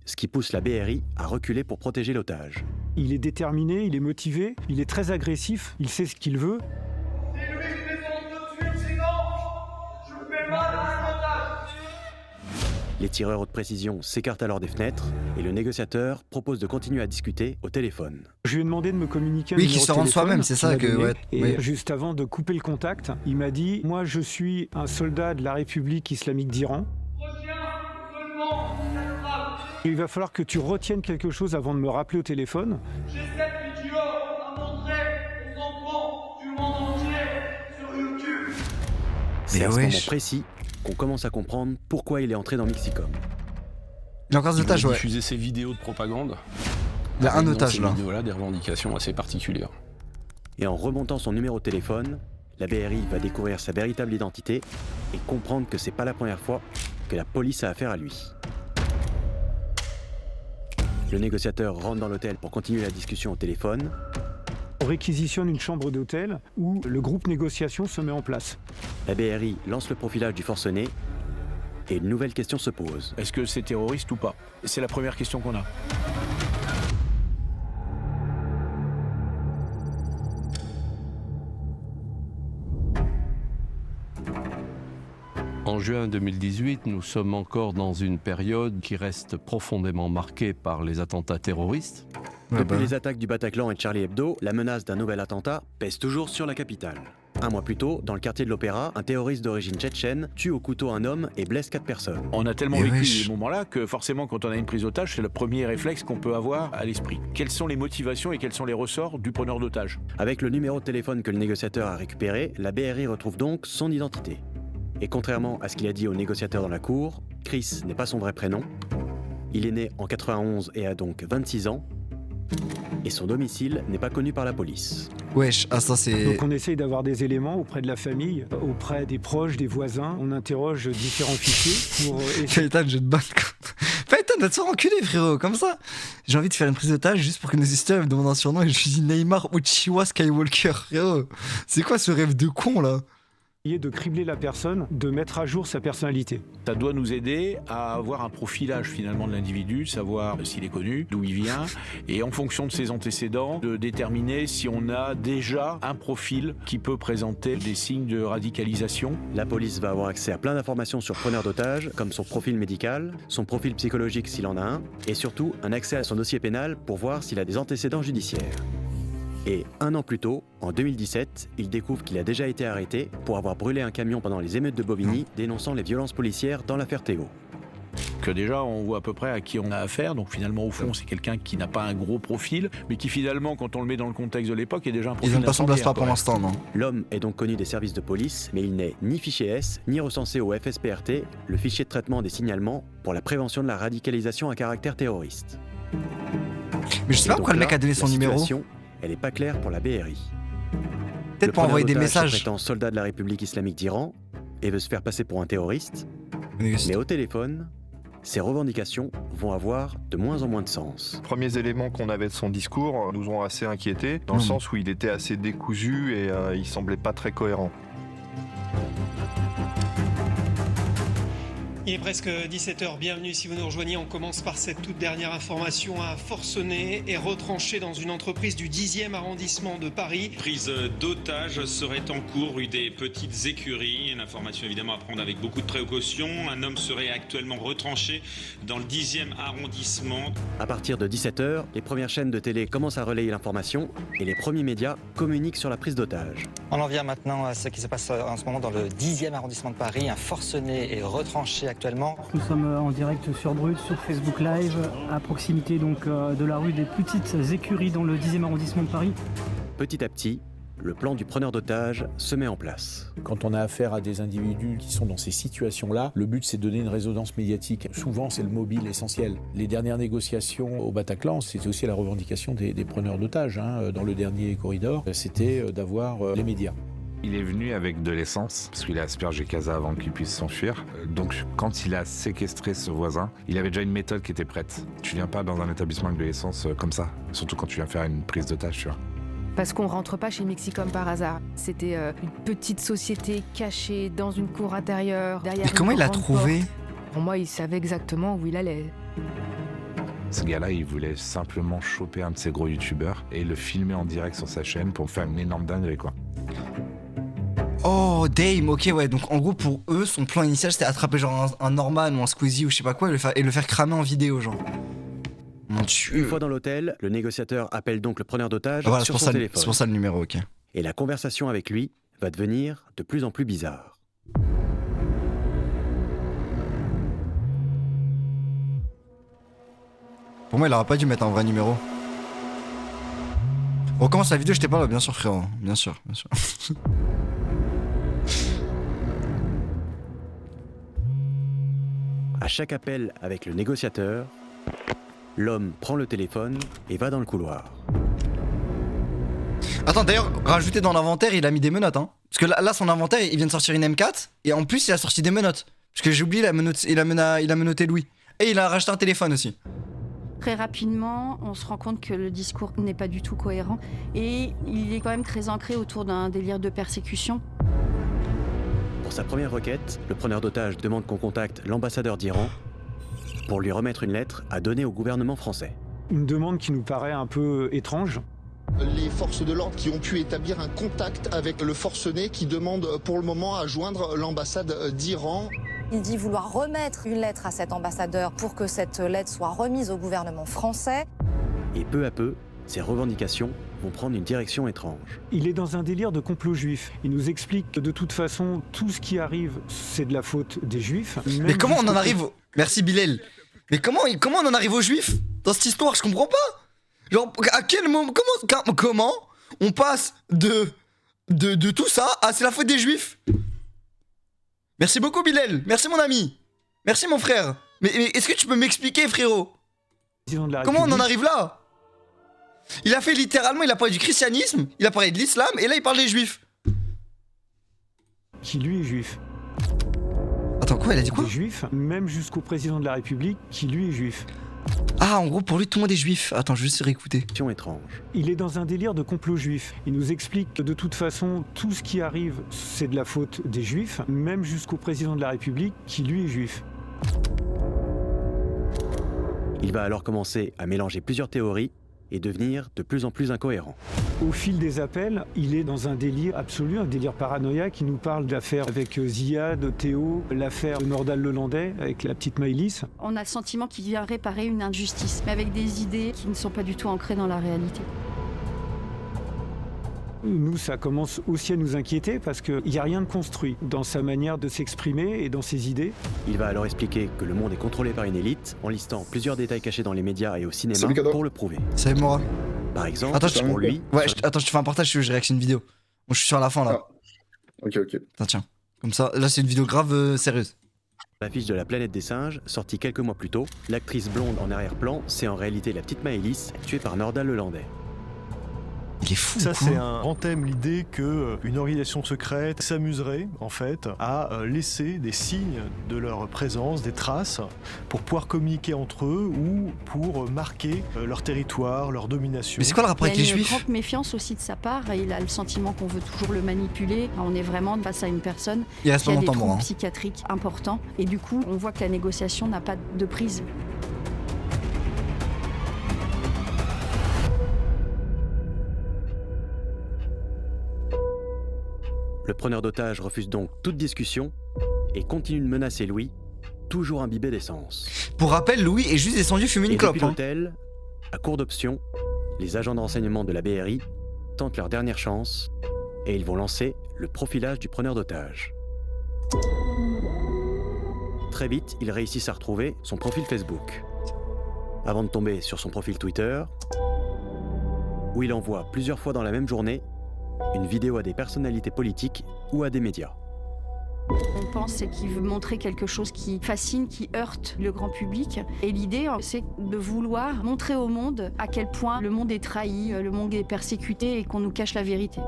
[SPEAKER 3] ce qui pousse la BRI à reculer pour protéger l'otage.
[SPEAKER 15] Il est déterminé, il est motivé, il est très agressif, il sait ce qu'il veut.
[SPEAKER 3] Les tireurs haute précision s'écartent alors des fenêtres et le négociateur propose de continuer à discuter au téléphone.
[SPEAKER 15] Je lui ai demandé de me communiquer un
[SPEAKER 1] Oui,
[SPEAKER 15] numéro
[SPEAKER 1] qu'il se
[SPEAKER 15] de
[SPEAKER 1] rende
[SPEAKER 15] téléphone,
[SPEAKER 1] soi-même, c'est ça
[SPEAKER 15] qu'il m'a
[SPEAKER 1] que...
[SPEAKER 15] donné.
[SPEAKER 1] Ouais,
[SPEAKER 15] Et
[SPEAKER 1] oui.
[SPEAKER 15] juste avant de couper le contact, il m'a dit « Moi, je suis un soldat de la République islamique d'Iran. Il va falloir que tu retiennes quelque chose avant de me rappeler au téléphone.
[SPEAKER 24] J'ai cette vidéo à montrer aux enfants du monde entier sur YouTube. »
[SPEAKER 3] C'est à ce moment précis qu'on commence à comprendre pourquoi il est entré dans Mixicom.
[SPEAKER 1] Il a encore des otages, ouais.
[SPEAKER 7] Diffuser ses vidéos de propagande.
[SPEAKER 1] Il a un
[SPEAKER 7] Dans
[SPEAKER 1] otage
[SPEAKER 7] ces
[SPEAKER 1] là.
[SPEAKER 7] vidéos-là, des revendications assez particulières.
[SPEAKER 3] Et en remontant son numéro de téléphone, la BRI va découvrir sa véritable identité et comprendre que c'est pas la première fois que la police a affaire à lui. Le négociateur rentre dans l'hôtel pour continuer la discussion au téléphone.
[SPEAKER 15] On réquisitionne une chambre d'hôtel où le groupe négociation se met en place.
[SPEAKER 3] La BRI lance le profilage du forcené et une nouvelle question se pose.
[SPEAKER 8] Est-ce que c'est terroriste ou pas? C'est la première question qu'on a.
[SPEAKER 14] En juin 2018, nous sommes encore dans une période qui reste profondément marquée par les attentats terroristes.
[SPEAKER 3] Depuis les attaques du Bataclan et de Charlie Hebdo, la menace d'un nouvel attentat pèse toujours sur la capitale. Un mois plus tôt, dans le quartier de l'Opéra, un terroriste d'origine tchétchène tue au couteau un homme et blesse 4 personnes.
[SPEAKER 8] On a tellement vécu ces moments-là que forcément, quand on a une prise d'otage, c'est le premier réflexe qu'on peut avoir à l'esprit. Quelles sont les motivations et quels sont les ressorts du preneur d'otage?
[SPEAKER 3] Avec le numéro de téléphone que le négociateur a récupéré, la BRI retrouve donc son identité. Et contrairement à ce qu'il a dit au négociateur dans la cour, Chris n'est pas son vrai prénom. Il est né en 91 et a donc 26 ans. Et son domicile n'est pas connu par la police.
[SPEAKER 1] Wesh, ah ça c'est...
[SPEAKER 15] Donc on essaye d'avoir des éléments auprès de la famille, auprès des proches, des voisins. On interroge différents fichiers pour...
[SPEAKER 1] Payton, je te batte. Payton, va te faire enculer, frérot, comme ça. J'ai envie de faire une prise d'otage juste pour que nos histoires me demandent un surnom et je lui dis Neymar Uchiwa Skywalker, frérot. C'est quoi ce rêve de con, là?
[SPEAKER 15] De cribler la personne, de mettre à jour sa personnalité.
[SPEAKER 8] Ça doit nous aider à avoir un profilage finalement de l'individu, savoir s'il est connu, d'où il vient, et en fonction de ses antécédents, de déterminer si on a déjà un profil qui peut présenter des signes de radicalisation.
[SPEAKER 3] La police va avoir accès à plein d'informations sur le preneur d'otage, comme son profil médical, son profil psychologique s'il en a un, et surtout un accès à son dossier pénal pour voir s'il a des antécédents judiciaires. Et un an plus tôt, en 2017, il découvre qu'il a déjà été arrêté pour avoir brûlé un camion pendant les émeutes de Bobigny, dénonçant les violences policières dans l'affaire Théo.
[SPEAKER 8] Que déjà, on voit à peu près à qui on a affaire. Donc finalement, au fond, c'est quelqu'un qui n'a pas un gros profil, mais qui finalement, quand on le met dans le contexte de l'époque, est déjà un profil.
[SPEAKER 1] Ils n'ont pas son blastard pour
[SPEAKER 8] ouais.
[SPEAKER 1] l'instant, non?
[SPEAKER 3] L'homme est donc connu des services de police, mais il n'est ni fichier S, ni recensé au FSPRT, le fichier de traitement des signalements pour la prévention de la radicalisation à caractère terroriste.
[SPEAKER 1] Mais je sais pas pourquoi le mec a donné son numéro.
[SPEAKER 3] Elle n'est pas claire pour la BRI.
[SPEAKER 1] Peut-être pour envoyer des messages.
[SPEAKER 3] Se prétend soldat de la République islamique d'Iran et veut se faire passer pour un terroriste. Mais au téléphone, ses revendications vont avoir de moins en moins de sens.
[SPEAKER 22] Les premiers éléments qu'on avait de son discours nous ont assez inquiétés, dans le sens où il était assez décousu et il semblait pas très cohérent.
[SPEAKER 17] Il est presque 17h, bienvenue si vous nous rejoignez. On commence par cette toute dernière information. Un forcené est retranché dans une entreprise du 10e arrondissement de Paris.
[SPEAKER 16] Prise d'otage serait en cours rue des Petites Écuries. Une information évidemment à prendre avec beaucoup de précaution. Un homme serait actuellement retranché dans le 10e arrondissement.
[SPEAKER 3] À partir de 17h, les premières chaînes de télé commencent à relayer l'information et les premiers médias communiquent sur la prise d'otage.
[SPEAKER 19] On en vient maintenant à ce qui se passe en ce moment dans le 10e arrondissement de Paris. Un forcené est retranché actuellement.
[SPEAKER 23] Nous sommes en direct sur Brut, sur Facebook Live, à proximité donc de la rue des Petites Écuries dans le 10e arrondissement de Paris.
[SPEAKER 3] Petit à petit, le plan du preneur d'otage se met en place.
[SPEAKER 8] Quand on a affaire à des individus qui sont dans ces situations-là, le but c'est de donner une résonance médiatique. Souvent c'est le mobile essentiel. Les dernières négociations au Bataclan, c'était aussi la revendication des preneurs d'otages. Dans le dernier corridor, c'était d'avoir les médias.
[SPEAKER 6] Il est venu avec de l'essence, parce qu'il a aspergé Casa avant qu'il puisse s'enfuir. Donc quand il a séquestré ce voisin, il avait déjà une méthode qui était prête. Tu viens pas dans un établissement avec de l'essence comme ça, surtout quand tu viens faire une prise d'otage, tu vois.
[SPEAKER 11] Parce qu'on rentre pas chez Mexicom par hasard. C'était une petite société cachée dans une cour intérieure, derrière
[SPEAKER 1] Mais comment il l'a trouvé?
[SPEAKER 11] Pour moi, il savait exactement où il allait.
[SPEAKER 6] Ce gars-là, il voulait simplement choper un de ces gros youtubeurs et le filmer en direct sur sa chaîne pour faire une énorme dinguerie, quoi.
[SPEAKER 1] Oh, Dame, ok, ouais. Donc en gros, pour eux, son plan initial, c'était attraper genre un Norman ou un Squeezie ou je sais pas quoi et le faire cramer en vidéo, genre. Mon Dieu.
[SPEAKER 3] Une fois dans l'hôtel, le négociateur appelle donc le preneur d'otage
[SPEAKER 1] Voilà,
[SPEAKER 3] sur son téléphone.
[SPEAKER 1] c'est pour ça le numéro, ok.
[SPEAKER 3] Et la conversation avec lui va devenir de plus en plus bizarre.
[SPEAKER 1] Pour moi, il aurait pas dû mettre un vrai numéro. On recommence la vidéo, je t'ai pas là, bien sûr, frérot. Bien sûr, bien sûr.
[SPEAKER 3] À chaque appel avec le négociateur, l'homme prend le téléphone et va dans le couloir.
[SPEAKER 1] Attends, d'ailleurs, rajouté dans l'inventaire, il a mis des menottes, hein. Parce que là, son inventaire, il vient de sortir une M4, et en plus, il a sorti des menottes. Parce que j'ai oublié, il a menotté Louis. Et il a racheté un téléphone aussi.
[SPEAKER 4] Très rapidement, on se rend compte que le discours n'est pas du tout cohérent, et il est quand même très ancré autour d'un délire de persécution.
[SPEAKER 3] Pour sa première requête, le preneur d'otage demande qu'on contacte l'ambassadeur d'Iran pour lui remettre une lettre à donner au gouvernement français.
[SPEAKER 15] Une demande qui nous paraît un peu étrange.
[SPEAKER 12] Les forces de l'ordre qui ont pu établir un contact avec le forcené qui demande pour le moment à joindre l'ambassade d'Iran.
[SPEAKER 20] Il dit vouloir remettre une lettre à cet ambassadeur pour que cette lettre soit remise au gouvernement français.
[SPEAKER 3] Et peu à peu, ces revendications vont prendre une direction étrange.
[SPEAKER 15] Il est dans un délire de complot juif. Il nous explique que de toute façon, tout ce qui arrive, c'est de la faute des juifs.
[SPEAKER 1] Mais comment on en arrive Merci Bilal. Mais comment on en arrive aux juifs dans cette histoire? Je comprends pas. Genre, à quel moment, comment on passe de tout ça à c'est la faute des juifs? Merci beaucoup Bilal, merci mon ami, merci mon frère. Mais est-ce que tu peux m'expliquer, frérot? Comment on en arrive là? Il a fait littéralement, il a parlé du christianisme, il a parlé de l'islam, et là il parle des juifs.
[SPEAKER 15] Qui lui est juif.
[SPEAKER 1] Attends, quoi, il a dit quoi?
[SPEAKER 15] Des juifs, même jusqu'au président de la République, qui lui est juif.
[SPEAKER 1] Ah, en gros, pour lui, tout le monde est juif. Attends, je vais juste réécouter.
[SPEAKER 3] Étrange.
[SPEAKER 15] Il est dans un délire de complot juif. Il nous explique que de toute façon, tout ce qui arrive, c'est de la faute des juifs, même jusqu'au président de la République, qui lui est juif.
[SPEAKER 3] Il va alors commencer à mélanger plusieurs théories et devenir de plus en plus incohérent.
[SPEAKER 15] Au fil des appels, il est dans un délire absolu, un délire paranoïaque. Il nous parle d'affaires avec Ziad, Théo, l'affaire de Nordal Lelandais avec la petite Maëlys.
[SPEAKER 4] On a le sentiment qu'il vient réparer une injustice, mais avec des idées qui ne sont pas du tout ancrées dans la réalité.
[SPEAKER 15] Nous, ça commence aussi à nous inquiéter parce qu'il n'y a rien de construit dans sa manière de s'exprimer et dans ses idées.
[SPEAKER 3] Il va alors expliquer que le monde est contrôlé par une élite en listant plusieurs détails cachés dans les médias et au cinéma pour le prouver.
[SPEAKER 1] Salut Mora.
[SPEAKER 3] Par exemple,
[SPEAKER 1] attends,
[SPEAKER 3] pour lui...
[SPEAKER 1] Ouais, attends, je te fais un partage, je réactionne une vidéo. Bon, je suis sur la fin là.
[SPEAKER 12] Ok.
[SPEAKER 1] Tiens. Comme ça, là c'est une vidéo grave sérieuse.
[SPEAKER 3] L'affiche de La Planète des Singes, sortie quelques mois plus tôt, l'actrice blonde en arrière-plan, c'est en réalité la petite Maëlys, tuée par Nordal Lelandais.
[SPEAKER 1] Il est fou.
[SPEAKER 13] Ça, c'est un grand thème, l'idée qu'une organisation secrète s'amuserait, en fait, à laisser des signes de leur présence, des traces, pour pouvoir communiquer entre eux ou pour marquer leur territoire, leur domination.
[SPEAKER 1] Mais c'est quoi le rapport avec les juifs?
[SPEAKER 4] Il y a une grande méfiance aussi de sa part. Il a le sentiment qu'on veut toujours le manipuler. On est vraiment face à une personne qui a des troubles psychiatriques importants. Et du coup, on voit que la négociation n'a pas de prise.
[SPEAKER 3] Le preneur d'otage refuse donc toute discussion et continue de menacer Louis, toujours imbibé d'essence.
[SPEAKER 1] Pour rappel, Louis est juste descendu fumer une clope.
[SPEAKER 3] Depuis l'hôtel, à court d'options, les agents de renseignement de la BRI tentent leur dernière chance et ils vont lancer le profilage du preneur d'otage. Très vite, ils réussissent à retrouver son profil Facebook, avant de tomber sur son profil Twitter, où il envoie plusieurs fois dans la même journée une vidéo à des personnalités politiques ou à des médias.
[SPEAKER 4] On pense qu'il veut montrer quelque chose qui fascine, qui heurte le grand public. Et l'idée, c'est de vouloir montrer au monde à quel point le monde est trahi, le monde est persécuté et qu'on nous cache la vérité.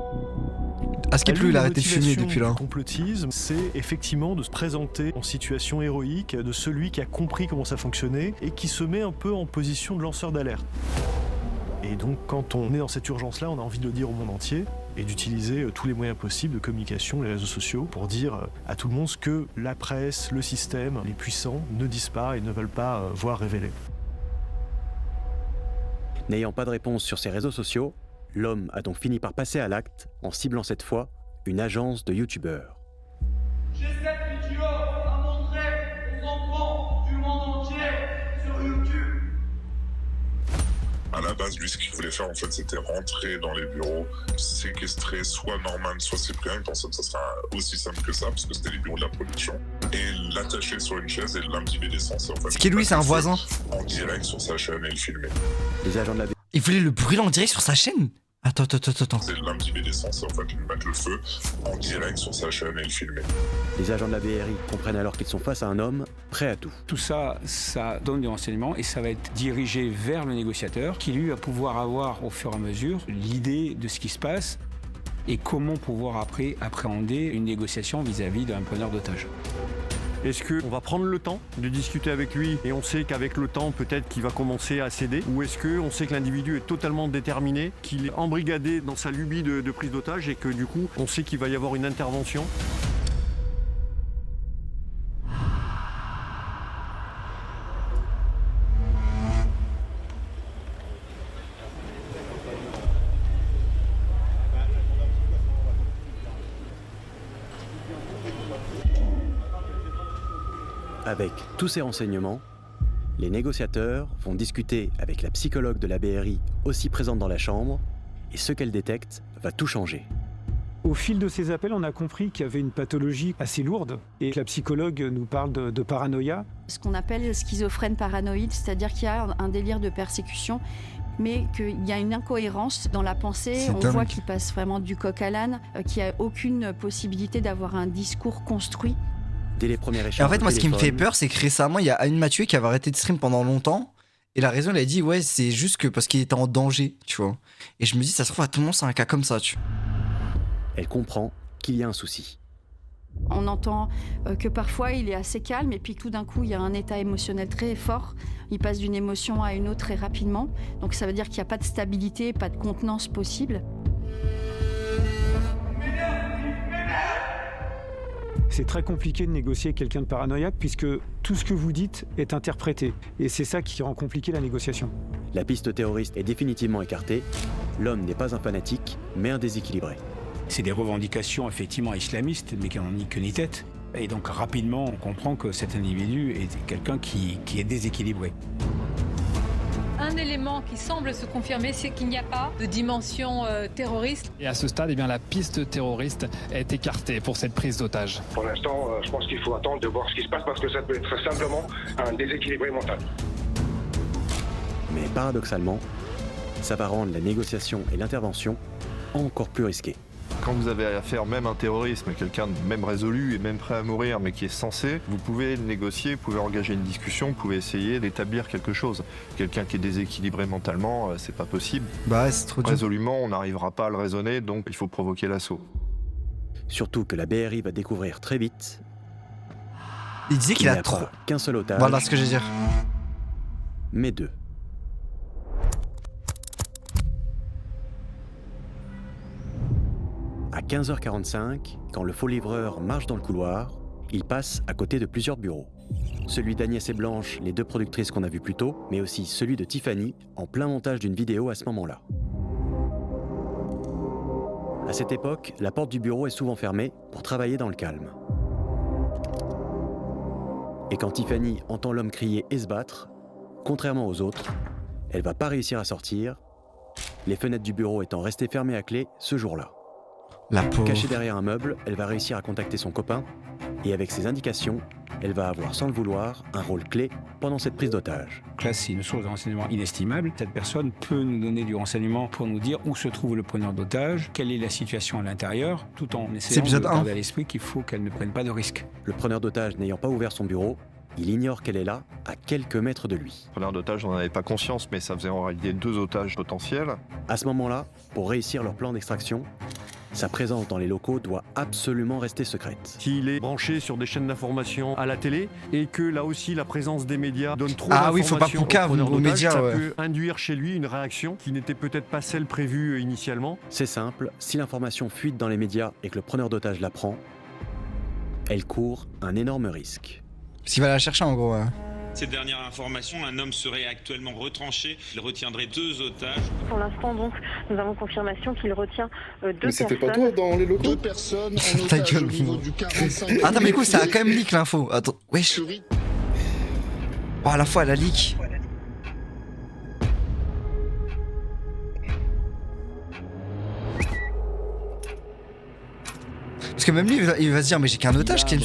[SPEAKER 1] Ah, ce qui est plus, il a arrêté de fumer depuis là.
[SPEAKER 13] Le complotisme, c'est effectivement de se présenter en situation héroïque de celui qui a compris comment ça fonctionnait et qui se met un peu en position de lanceur d'alerte. Et donc, quand on est dans cette urgence-là, on a envie de le dire au monde entier et d'utiliser tous les moyens possibles de communication, les réseaux sociaux, pour dire à tout le monde ce que la presse, le système, les puissants ne disent pas et ne veulent pas voir révéler.
[SPEAKER 3] N'ayant pas de réponse sur ses réseaux sociaux, l'homme a donc fini par passer à l'acte en ciblant cette fois une agence de youtubeurs.
[SPEAKER 24] J'ai cette vidéo à montrer aux enfants du monde entier sur YouTube.
[SPEAKER 6] À la base, lui, ce qu'il voulait faire, en fait, c'était rentrer dans les bureaux, séquestrer soit Norman, soit Cyprien. Il pensait que ça serait aussi simple que ça, parce que c'était les bureaux de la production. Et l'attacher sur une chaise et l'imbiber d'essence. En fait,
[SPEAKER 1] c'est qui lui, c'est un voisin.
[SPEAKER 6] En direct sur sa chaîne et le filmer.
[SPEAKER 3] Les agents de la...
[SPEAKER 1] Il voulait le brûler en direct sur sa chaîne? Attends.
[SPEAKER 6] C'est l'imbiber d'essence, en fait, lui mettre le feu en direct sur sa chaîne et le filmer.
[SPEAKER 3] Les agents de la BRI comprennent alors qu'ils sont face à un homme prêt à tout.
[SPEAKER 9] Tout ça, ça donne des renseignements et ça va être dirigé vers le négociateur qui, lui, va pouvoir avoir au fur et à mesure l'idée de ce qui se passe et comment pouvoir après appréhender une négociation vis-à-vis d'un preneur d'otage.
[SPEAKER 2] Est-ce qu'on va prendre le temps de discuter avec lui et on sait qu'avec le temps, peut-être qu'il va commencer à céder? Ou est-ce qu'on sait que l'individu est totalement déterminé, qu'il est embrigadé dans sa lubie de prise d'otage et que du coup, on sait qu'il va y avoir une intervention?
[SPEAKER 3] Avec tous ces renseignements, les négociateurs vont discuter avec la psychologue de la BRI aussi présente dans la chambre, et ce qu'elle détecte va tout changer.
[SPEAKER 15] Au fil de ces appels, on a compris qu'il y avait une pathologie assez lourde et que la psychologue nous parle de paranoïa.
[SPEAKER 4] Ce qu'on appelle schizophrène paranoïde, c'est-à-dire qu'il y a un délire de persécution, mais qu'il y a une incohérence dans la pensée. On voit qu'il passe vraiment du coq à l'âne, qu'il n'y a aucune possibilité d'avoir un discours construit.
[SPEAKER 3] Dès les premiers échanges.
[SPEAKER 1] Et en fait, moi, ce qui me fait peur, c'est que récemment, il y a Anne Mathieu qui avait arrêté de stream pendant longtemps. Et la raison, elle a dit, ouais, c'est juste que parce qu'il était en danger, tu vois. Et je me dis, ça se trouve, à tout le monde, c'est un cas comme ça, tu vois.
[SPEAKER 3] Elle comprend qu'il y a un souci.
[SPEAKER 4] On entend que parfois, il est assez calme, et puis tout d'un coup, il y a un état émotionnel très fort. Il passe d'une émotion à une autre très rapidement. Donc ça veut dire qu'il n'y a pas de stabilité, pas de contenance possible.
[SPEAKER 15] C'est très compliqué de négocier avec quelqu'un de paranoïaque puisque tout ce que vous dites est interprété. Et c'est ça qui rend compliqué la négociation.
[SPEAKER 3] La piste terroriste est définitivement écartée. L'homme n'est pas un fanatique, mais un déséquilibré.
[SPEAKER 9] C'est des revendications effectivement islamistes, mais qui n'en ont ni queue ni tête. Et donc rapidement, on comprend que cet individu est quelqu'un qui est déséquilibré.
[SPEAKER 10] Un élément qui semble se confirmer, c'est qu'il n'y a pas de dimension terroriste.
[SPEAKER 18] Et à ce stade, eh bien, la piste terroriste est écartée pour cette prise d'otage.
[SPEAKER 21] Pour l'instant, je pense qu'il faut attendre de voir ce qui se passe parce que ça peut être simplement un déséquilibré mental.
[SPEAKER 3] Mais paradoxalement, ça va rendre la négociation et l'intervention encore plus risquées.
[SPEAKER 22] Quand vous avez affaire même à un terroriste, mais quelqu'un de même résolu et même prêt à mourir, mais qui est censé, vous pouvez négocier, vous pouvez engager une discussion, vous pouvez essayer d'établir quelque chose. Quelqu'un qui est déséquilibré mentalement, c'est pas possible.
[SPEAKER 1] Bah, c'est trop dur.
[SPEAKER 22] Résolument, on n'arrivera pas à le raisonner, donc il faut provoquer l'assaut.
[SPEAKER 3] Surtout que la BRI va découvrir très vite.
[SPEAKER 1] Il disait qu'il a trop.
[SPEAKER 3] Qu'un seul otage.
[SPEAKER 1] Voilà ce que je veux dire.
[SPEAKER 3] Mais deux. À 15h45, quand le faux livreur marche dans le couloir, il passe à côté de plusieurs bureaux. Celui d'Agnès et Blanche, les deux productrices qu'on a vues plus tôt, mais aussi celui de Tiffany, en plein montage d'une vidéo à ce moment-là. À cette époque, la porte du bureau est souvent fermée pour travailler dans le calme. Et quand Tiffany entend l'homme crier et se battre, contrairement aux autres, elle va pas réussir à sortir, les fenêtres du bureau étant restées fermées à clé ce jour-là.
[SPEAKER 1] La pauvre.
[SPEAKER 3] Cachée derrière un meuble, elle va réussir à contacter son copain et avec ses indications, elle va avoir sans le vouloir un rôle clé pendant cette prise d'otage.
[SPEAKER 9] Là, c'est une source de renseignement inestimable. Cette personne peut nous donner du renseignement pour nous dire où se trouve le preneur d'otage, quelle est la situation à l'intérieur, tout en essayant de garder à l'esprit qu'il faut qu'elle ne prenne pas de risques.
[SPEAKER 3] Le preneur d'otage n'ayant pas ouvert son bureau, il ignore qu'elle est là, à quelques mètres de lui.
[SPEAKER 22] Le preneur d'otage, on n'en avait pas conscience, mais ça faisait en réalité 2 otages potentiels.
[SPEAKER 3] À ce moment-là, pour réussir leur plan d'extraction, Sa présence dans les locaux doit absolument rester secrète.
[SPEAKER 2] S'il est branché sur des chaînes d'information à la télé et que là aussi la présence des médias donne trop
[SPEAKER 1] Ah oui, faut pas
[SPEAKER 2] d'informations
[SPEAKER 1] poucave
[SPEAKER 2] preneur
[SPEAKER 1] aux
[SPEAKER 2] d'otage,
[SPEAKER 1] médias,
[SPEAKER 2] ça
[SPEAKER 1] ouais.
[SPEAKER 2] peut induire chez lui une réaction qui n'était peut-être pas celle prévue initialement.
[SPEAKER 3] C'est simple, si l'information fuite dans les médias et que le preneur d'otage la prend, elle court un énorme risque.
[SPEAKER 1] Parce qu'il va la chercher en gros. Ouais.
[SPEAKER 16] Cette dernière information, un homme serait actuellement retranché. Il retiendrait 2 otages.
[SPEAKER 5] Pour l'instant, donc, nous avons confirmation qu'il retient 2 personnes.
[SPEAKER 12] Mais c'était pas toi dans les locaux? 2 personnes en
[SPEAKER 1] Ta
[SPEAKER 12] otage
[SPEAKER 1] gueule,
[SPEAKER 12] au niveau du 45.
[SPEAKER 1] Attends, mais écoute, ça a quand même leak l'info. Attends, wesh. Oh, à la fois, elle a leak. Parce que même lui, il va se dire, mais j'ai qu'un otage qui me.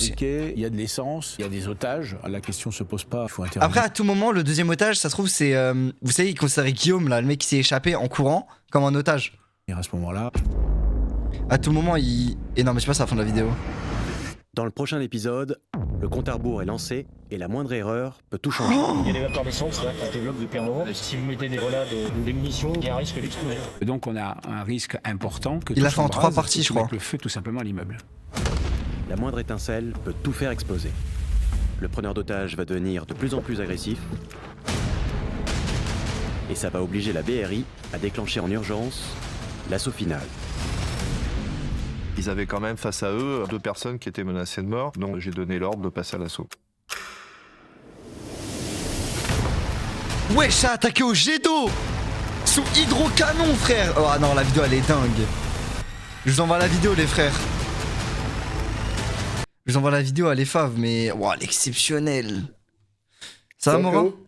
[SPEAKER 8] Il y a de l'essence, il y a des otages. La question se pose pas, il faut intervenir.
[SPEAKER 1] Après, à tout moment, le deuxième otage, ça se trouve, c'est. Vous savez, il considérait Guillaume, là, le mec qui s'est échappé en courant, comme un otage.
[SPEAKER 8] Et à ce moment-là.
[SPEAKER 1] À tout moment, il. Et non, mais je sais pas, c'est la fin de la vidéo.
[SPEAKER 3] Dans le prochain épisode, le compte à rebours est lancé et la moindre erreur peut tout changer.
[SPEAKER 7] Il y a des vapeurs d'essence là qui se développent depuis un moment. Si vous mettez des grenades ou des munitions, il y a un risque d'exploser.
[SPEAKER 9] Donc on a un risque important que
[SPEAKER 1] il a
[SPEAKER 9] tout
[SPEAKER 1] fait en 3
[SPEAKER 9] s'embrase,
[SPEAKER 1] parties, je crois.
[SPEAKER 9] mettre le feu tout simplement à l'immeuble.
[SPEAKER 3] La moindre étincelle peut tout faire exploser. Le preneur d'otage va devenir de plus en plus agressif. Et ça va obliger la BRI à déclencher en urgence l'assaut final.
[SPEAKER 22] Ils avaient quand même face à eux 2 personnes qui étaient menacées de mort, donc j'ai donné l'ordre de passer à l'assaut.
[SPEAKER 1] Ouais, ça a attaqué au jet d'eau sous hydrocanon, frère. Oh non, la vidéo elle est dingue. Je vous envoie la vidéo, les frères. Je vous envoie la vidéo à les faves, mais wow, elle est exceptionnelle. Ça va, Mora?